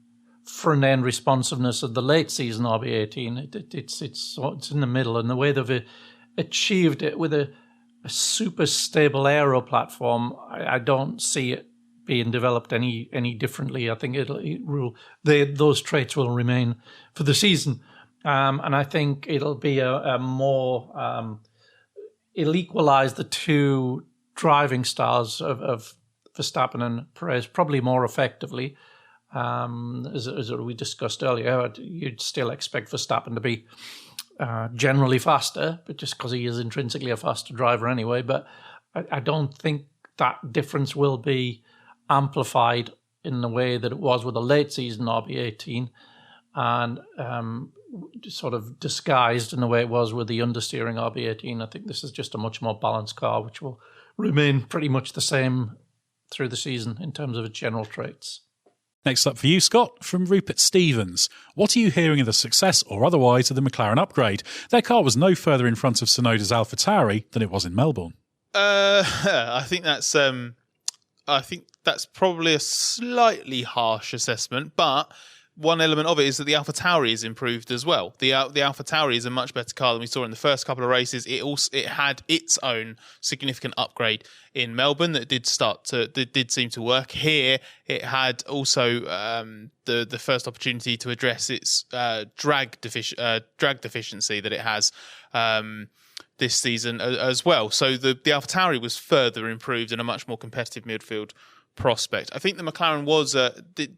front-end responsiveness of the late season RB18. It's in the middle, and the way they've achieved it with a super stable aero platform, I don't see it being developed any differently. I think those traits will remain for the season, and I think it'll be a more it'll equalise the two driving styles of Verstappen and Perez probably more effectively. As we discussed earlier, you'd still expect Verstappen to be generally faster, but just because he is intrinsically a faster driver anyway. But I don't think that difference will be amplified in the way that it was with the late season RB18 and sort of disguised in the way it was with the understeering RB18. I think this is just a much more balanced car, which will remain pretty much the same through the season in terms of its general traits. Next up for you, Scott, from Rupert Stevens. What are you hearing of the success or otherwise of the McLaren upgrade? Their car was no further in front of Tsunoda's AlphaTauri than it was in Melbourne. I think that's probably a slightly harsh assessment, but one element of it is that the AlphaTauri is improved as well. The AlphaTauri is a much better car than we saw in the first couple of races. It had its own significant upgrade in Melbourne that did seem to work. Here, it had also the first opportunity to address its drag deficiency that it has this season as well. So the AlphaTauri was further improved and a much more competitive midfield prospect. I think the McLaren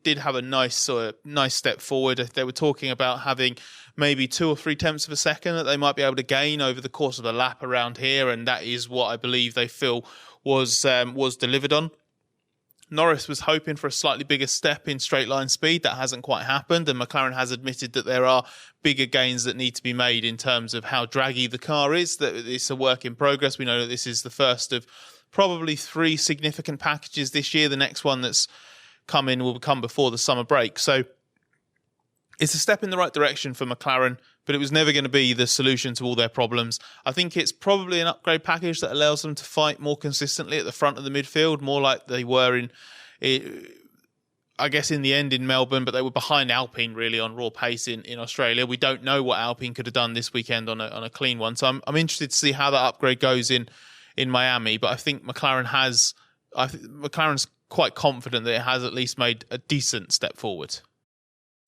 did have a nice step forward. They were talking about having maybe 2 or 3 tenths of a second that they might be able to gain over the course of the lap around here, and that is what I believe they feel was delivered on. Norris was hoping for a slightly bigger step in straight line speed. That hasn't quite happened, and McLaren has admitted that there are bigger gains that need to be made in terms of how draggy the car is. That it's a work in progress. We know that this is the first of probably 3 significant packages this year. The next one that's will come before the summer break. So it's a step in the right direction for McLaren, but it was never going to be the solution to all their problems. I think it's probably an upgrade package that allows them to fight more consistently at the front of the midfield, more like they were I guess in the end in Melbourne, but they were behind Alpine really on raw pace in Australia. We don't know what Alpine could have done this weekend on a clean one. So I'm interested to see how that upgrade goes in Miami, but I think McLaren's quite confident that it has at least made a decent step forward.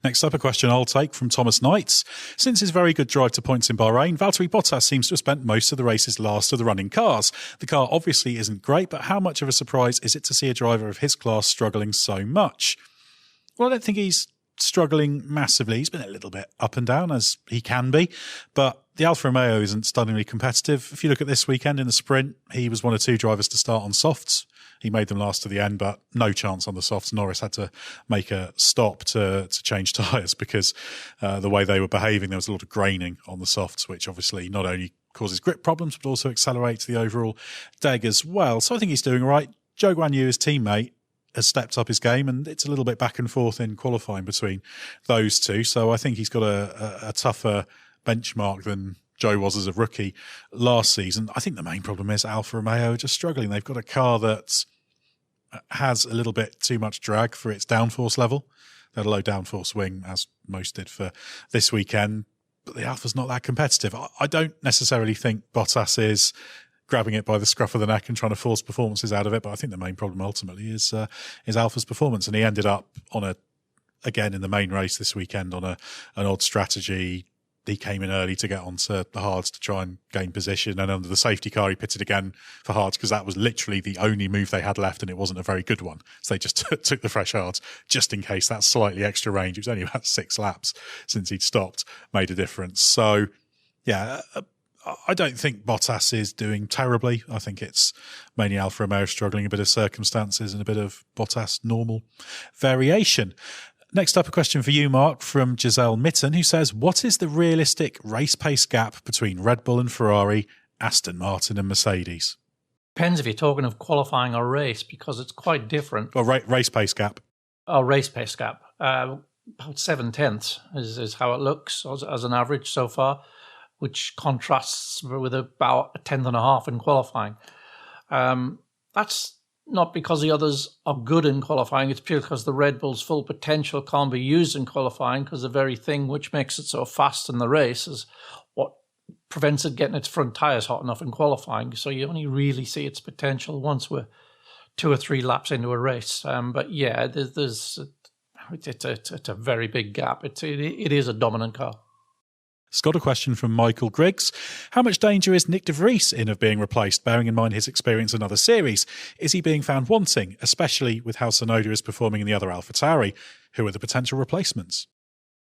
Next up, a question I'll take from Thomas Knights. Since his very good drive to points in Bahrain, Valtteri Bottas seems to have spent most of the races last of the running cars. The car obviously isn't great, but how much of a surprise is it to see a driver of his class struggling so much? Well, I don't think he's struggling massively. He's been a little bit up and down, as he can be, but the Alfa Romeo isn't stunningly competitive. If you look at this weekend in the sprint, he was one of 2 drivers to start on softs. He made them last to the end, but no chance on the softs. Norris had to make a stop to change tyres because the way they were behaving, there was a lot of graining on the softs, which obviously not only causes grip problems, but also accelerates the overall deg as well. So I think he's doing all right. Zhou Guanyu, his teammate, has stepped up his game, and it's a little bit back and forth in qualifying between those two. So I think he's got a tougher benchmark than Joe was as a rookie last season. I think the main problem is Alfa Romeo are just struggling. They've got a car that has a little bit too much drag for its downforce level. They had a low downforce wing, as most did for this weekend, but the Alfa's not that competitive. I don't necessarily think Bottas is grabbing it by the scruff of the neck and trying to force performances out of it, but I think the main problem ultimately is Alfa's performance, and he ended up again in the main race this weekend on an odd strategy. He came in early to get onto the hards to try and gain position, and under the safety car he pitted again for hards because that was literally the only move they had left, and it wasn't a very good one. So they just took the fresh hards just in case that slightly extra range, it was only about 6 laps since he'd stopped, made a difference. So yeah, I don't think Bottas is doing terribly. I think it's mainly Alfa Romeo struggling, a bit of circumstances and a bit of Bottas normal variation. Next up, a question for you, Mark, from Giselle Mitten, who says, what is the realistic race pace gap between Red Bull and Ferrari, Aston Martin and Mercedes? Depends if you're talking of qualifying or race, because it's quite different. Or race pace gap. Oh, race pace gap. About 7/10 is how it looks as an average so far, which contrasts with about a 10.5 in qualifying. That's not because the others are good in qualifying, it's purely because the Red Bull's full potential can't be used in qualifying, because the very thing which makes it so fast in the race is what prevents it getting its front tyres hot enough in qualifying. So you only really see its potential once we're 2 or 3 laps into a race. But yeah, it's a very big gap. It is a dominant car. Scott, a question from Michael Griggs. How much danger is Nick de Vries in of being replaced, bearing in mind his experience in other series? Is he being found wanting, especially with how Tsunoda is performing in the other AlphaTauri? Who are the potential replacements?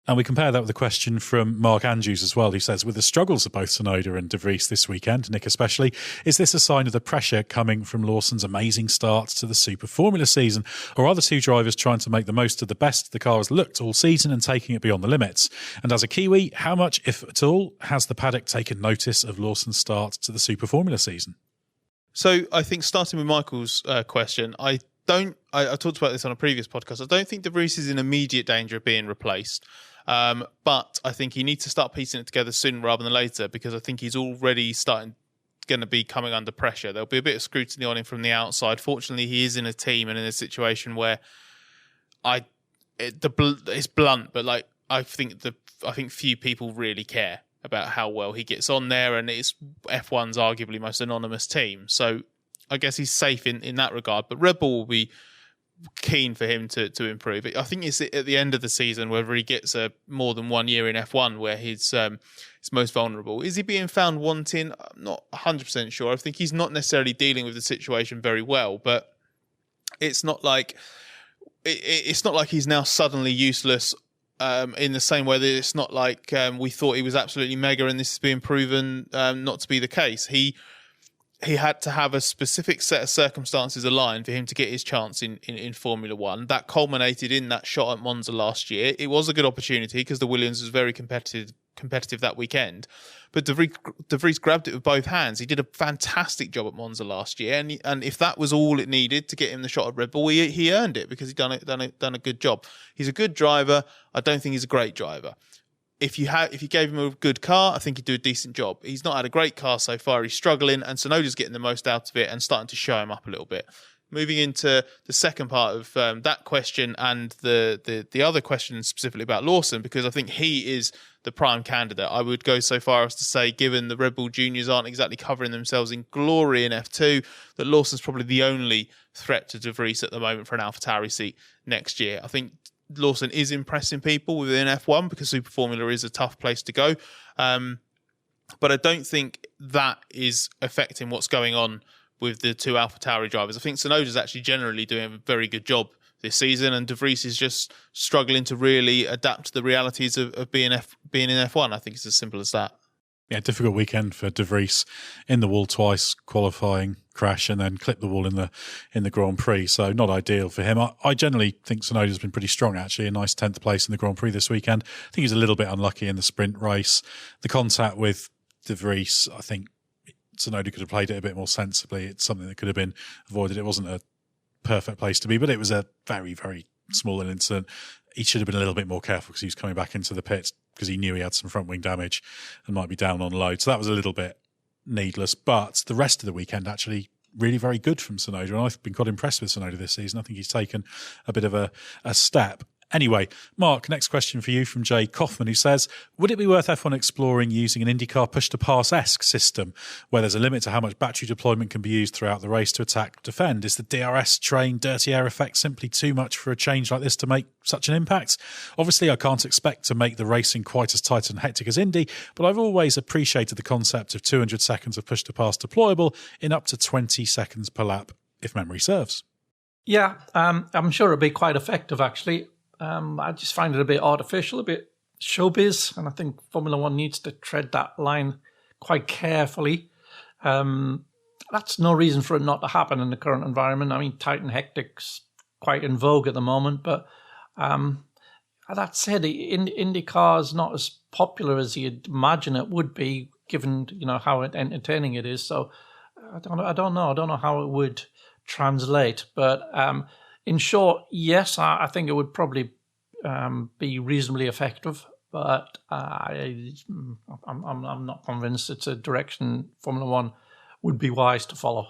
And we compare that with a question from Mark Andrews as well, who says, with the struggles of both Tsunoda and de Vries this weekend, Nick especially, is this a sign of the pressure coming from Lawson's amazing start to the Super Formula season? Or are the two drivers trying to make the most of the best the car has looked all season and taking it beyond the limits? And as a Kiwi, how much, if at all, has the paddock taken notice of Lawson's start to the Super Formula season? So I think starting with Michael's question, I talked about this on a previous podcast. I don't think de Vries is in immediate danger of being replaced. But I think he needs to start piecing it together sooner rather than later, because I think he's already going to be coming under pressure. There'll be a bit of scrutiny on him from the outside. Fortunately, he is in a team and in a situation where it's blunt, but I think few people really care about how well he gets on there, and it's F1's arguably most anonymous team. So I guess he's safe in that regard. But Red Bull will be keen for him to improve. I think it's at the end of the season, whether he gets more than 1 year in F1 where he's most vulnerable. Is he being found wanting? I'm not 100% sure. I think he's not necessarily dealing with the situation very well, but it's not like he's now suddenly useless in the same way that it's not like we thought he was absolutely mega and this is being proven not to be the case. He had to have a specific set of circumstances aligned for him to get his chance in Formula One. That culminated in that shot at Monza last year. It was a good opportunity because the Williams was very competitive that weekend. But De Vries grabbed it with both hands. He did a fantastic job at Monza last year. And if that was all it needed to get him the shot at Red Bull, he earned it because he'd done a good job. He's a good driver. I don't think he's a great driver. If you gave him a good car, I think he'd do a decent job. He's not had a great car so far. He's struggling, and Tsunoda's getting the most out of it and starting to show him up a little bit. Moving into the second part of that question and the other question specifically about Lawson, because I think he is the prime candidate. I would go so far as to say, given the Red Bull Juniors aren't exactly covering themselves in glory in F2, that Lawson's probably the only threat to De Vries at the moment for an AlphaTauri seat next year. I think Lawson is impressing people within F1 because Super Formula is a tough place to go. But I don't think that is affecting what's going on with the two AlphaTauri drivers. I think Tsunoda's actually generally doing a very good job this season, and De Vries is just struggling to really adapt to the realities of being in F1. I think it's as simple as that. Yeah, difficult weekend for De Vries, in the wall twice, qualifying, crash, and then clip the wall in the Grand Prix. So not ideal for him. I generally think Tsunoda's been pretty strong, actually. A nice 10th place in the Grand Prix this weekend. I think he's a little bit unlucky in the sprint race. The contact with De Vries, I think Tsunoda could have played it a bit more sensibly. It's something that could have been avoided. It wasn't a perfect place to be, but it was a very, very small incident. he should have been a little bit more careful because he was coming back into the pit because he knew he had some front wing damage and might be down on load. So that was a little bit needless. But the rest of the weekend actually really very good from Tsunoda, and I've been quite impressed with Tsunoda this season. I think he's taken a bit of a step. Anyway, Mark, next question for you from Jay Kaufman, who says, would it be worth F1 exploring using an IndyCar push-to-pass-esque system where there's a limit to how much battery deployment can be used throughout the race to attack, defend? Is the DRS train dirty air effect simply too much for a change like this to make such an impact? Obviously, I can't expect to make the racing quite as tight and hectic as Indy, but I've always appreciated the concept of 200 seconds of push-to-pass deployable in up to 20 seconds per lap, if memory serves. Yeah, I'm sure it'd be quite effective, actually. I just find it a bit artificial, a bit showbiz, and I think Formula One needs to tread that line quite carefully. That's no reason for it not to happen in the current environment. I mean, tight and hectic's quite in vogue at the moment, but that said, IndyCar is not as popular as you'd imagine it would be, given how entertaining it is. So I don't know how it would translate, but in short, yes, I think it would probably be reasonably effective, but I'm not convinced it's a direction Formula One would be wise to follow.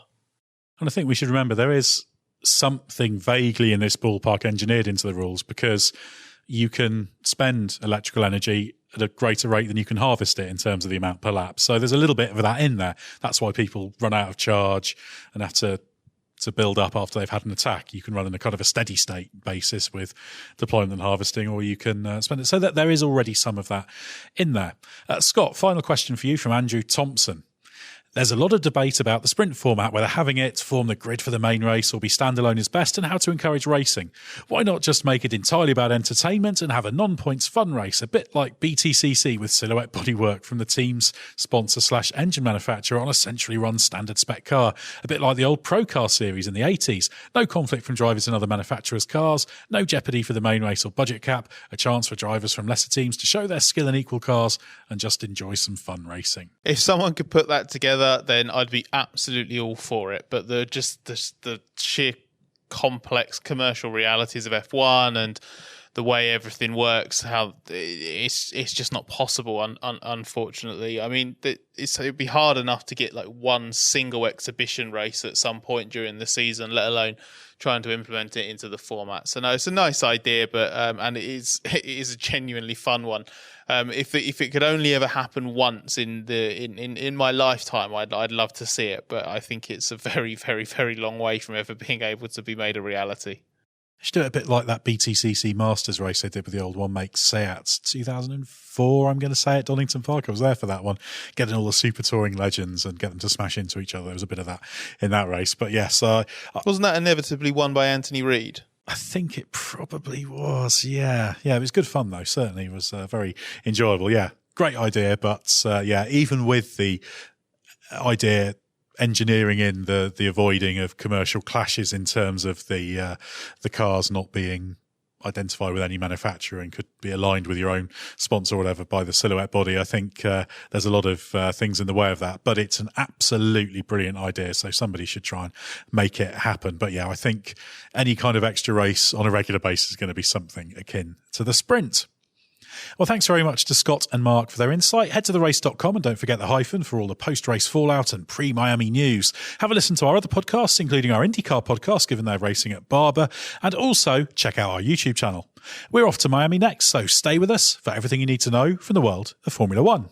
And I think we should remember there is something vaguely in this ballpark engineered into the rules, because you can spend electrical energy at a greater rate than you can harvest it in terms of the amount per lap. So there's a little bit of that in there. That's why people run out of charge and have to build up after they've had an attack. You can run in a kind of a steady state basis with deployment and harvesting, or you can spend it. So that there is already some of that in there. Scott, final question for you from Andrew Thompson. There's a lot of debate about the sprint format, whether having it form the grid for the main race or be standalone is best, and how to encourage racing. Why not just make it entirely about entertainment and have a non-points fun race, a bit like BTCC with silhouette bodywork from the team's sponsor/engine manufacturer on a centrally run standard spec car, a bit like the old Pro Car series in the 80s. No conflict from drivers in other manufacturers' cars, no jeopardy for the main race or budget cap, a chance for drivers from lesser teams to show their skill in equal cars and just enjoy some fun racing. If someone could put that together, then I'd be absolutely all for it. But the sheer complex commercial realities of F1 and the way everything works, how it's just not possible, unfortunately. I mean, it'd be hard enough to get like one single exhibition race at some point during the season, let alone trying to implement it into the format. So no, it's a nice idea, but and it is a genuinely fun one. If it could only ever happen once in my lifetime, I'd love to see it. But I think it's a very, very, very long way from ever being able to be made a reality. They should do it a bit like that BTCC Masters race they did with the old one make Seats 2004, I'm going to say, at Donington Park. I was there for that one, getting all the super touring legends and get them to smash into each other. There was a bit of that in that race. But yes. Wasn't that inevitably won by Anthony Reid? I think it probably was, yeah. Yeah, it was good fun, though. Certainly it was very enjoyable. Yeah, great idea. But even with the idea engineering in the avoiding of commercial clashes in terms of the cars not being identified with any manufacturer and could be aligned with your own sponsor or whatever by the silhouette body, I think there's a lot of things in the way of that. But it's an absolutely brilliant idea, so somebody should try and make it happen. But yeah, I think any kind of extra race on a regular basis is going to be something akin to the sprint. Well, thanks very much to Scott and Mark for their insight. Head to therace.com and don't forget the hyphen for all the post-race fallout and pre-Miami news. Have a listen to our other podcasts, including our IndyCar podcast, given they're racing at Barber, and also check out our YouTube channel. We're off to Miami next, so stay with us for everything you need to know from the world of Formula One.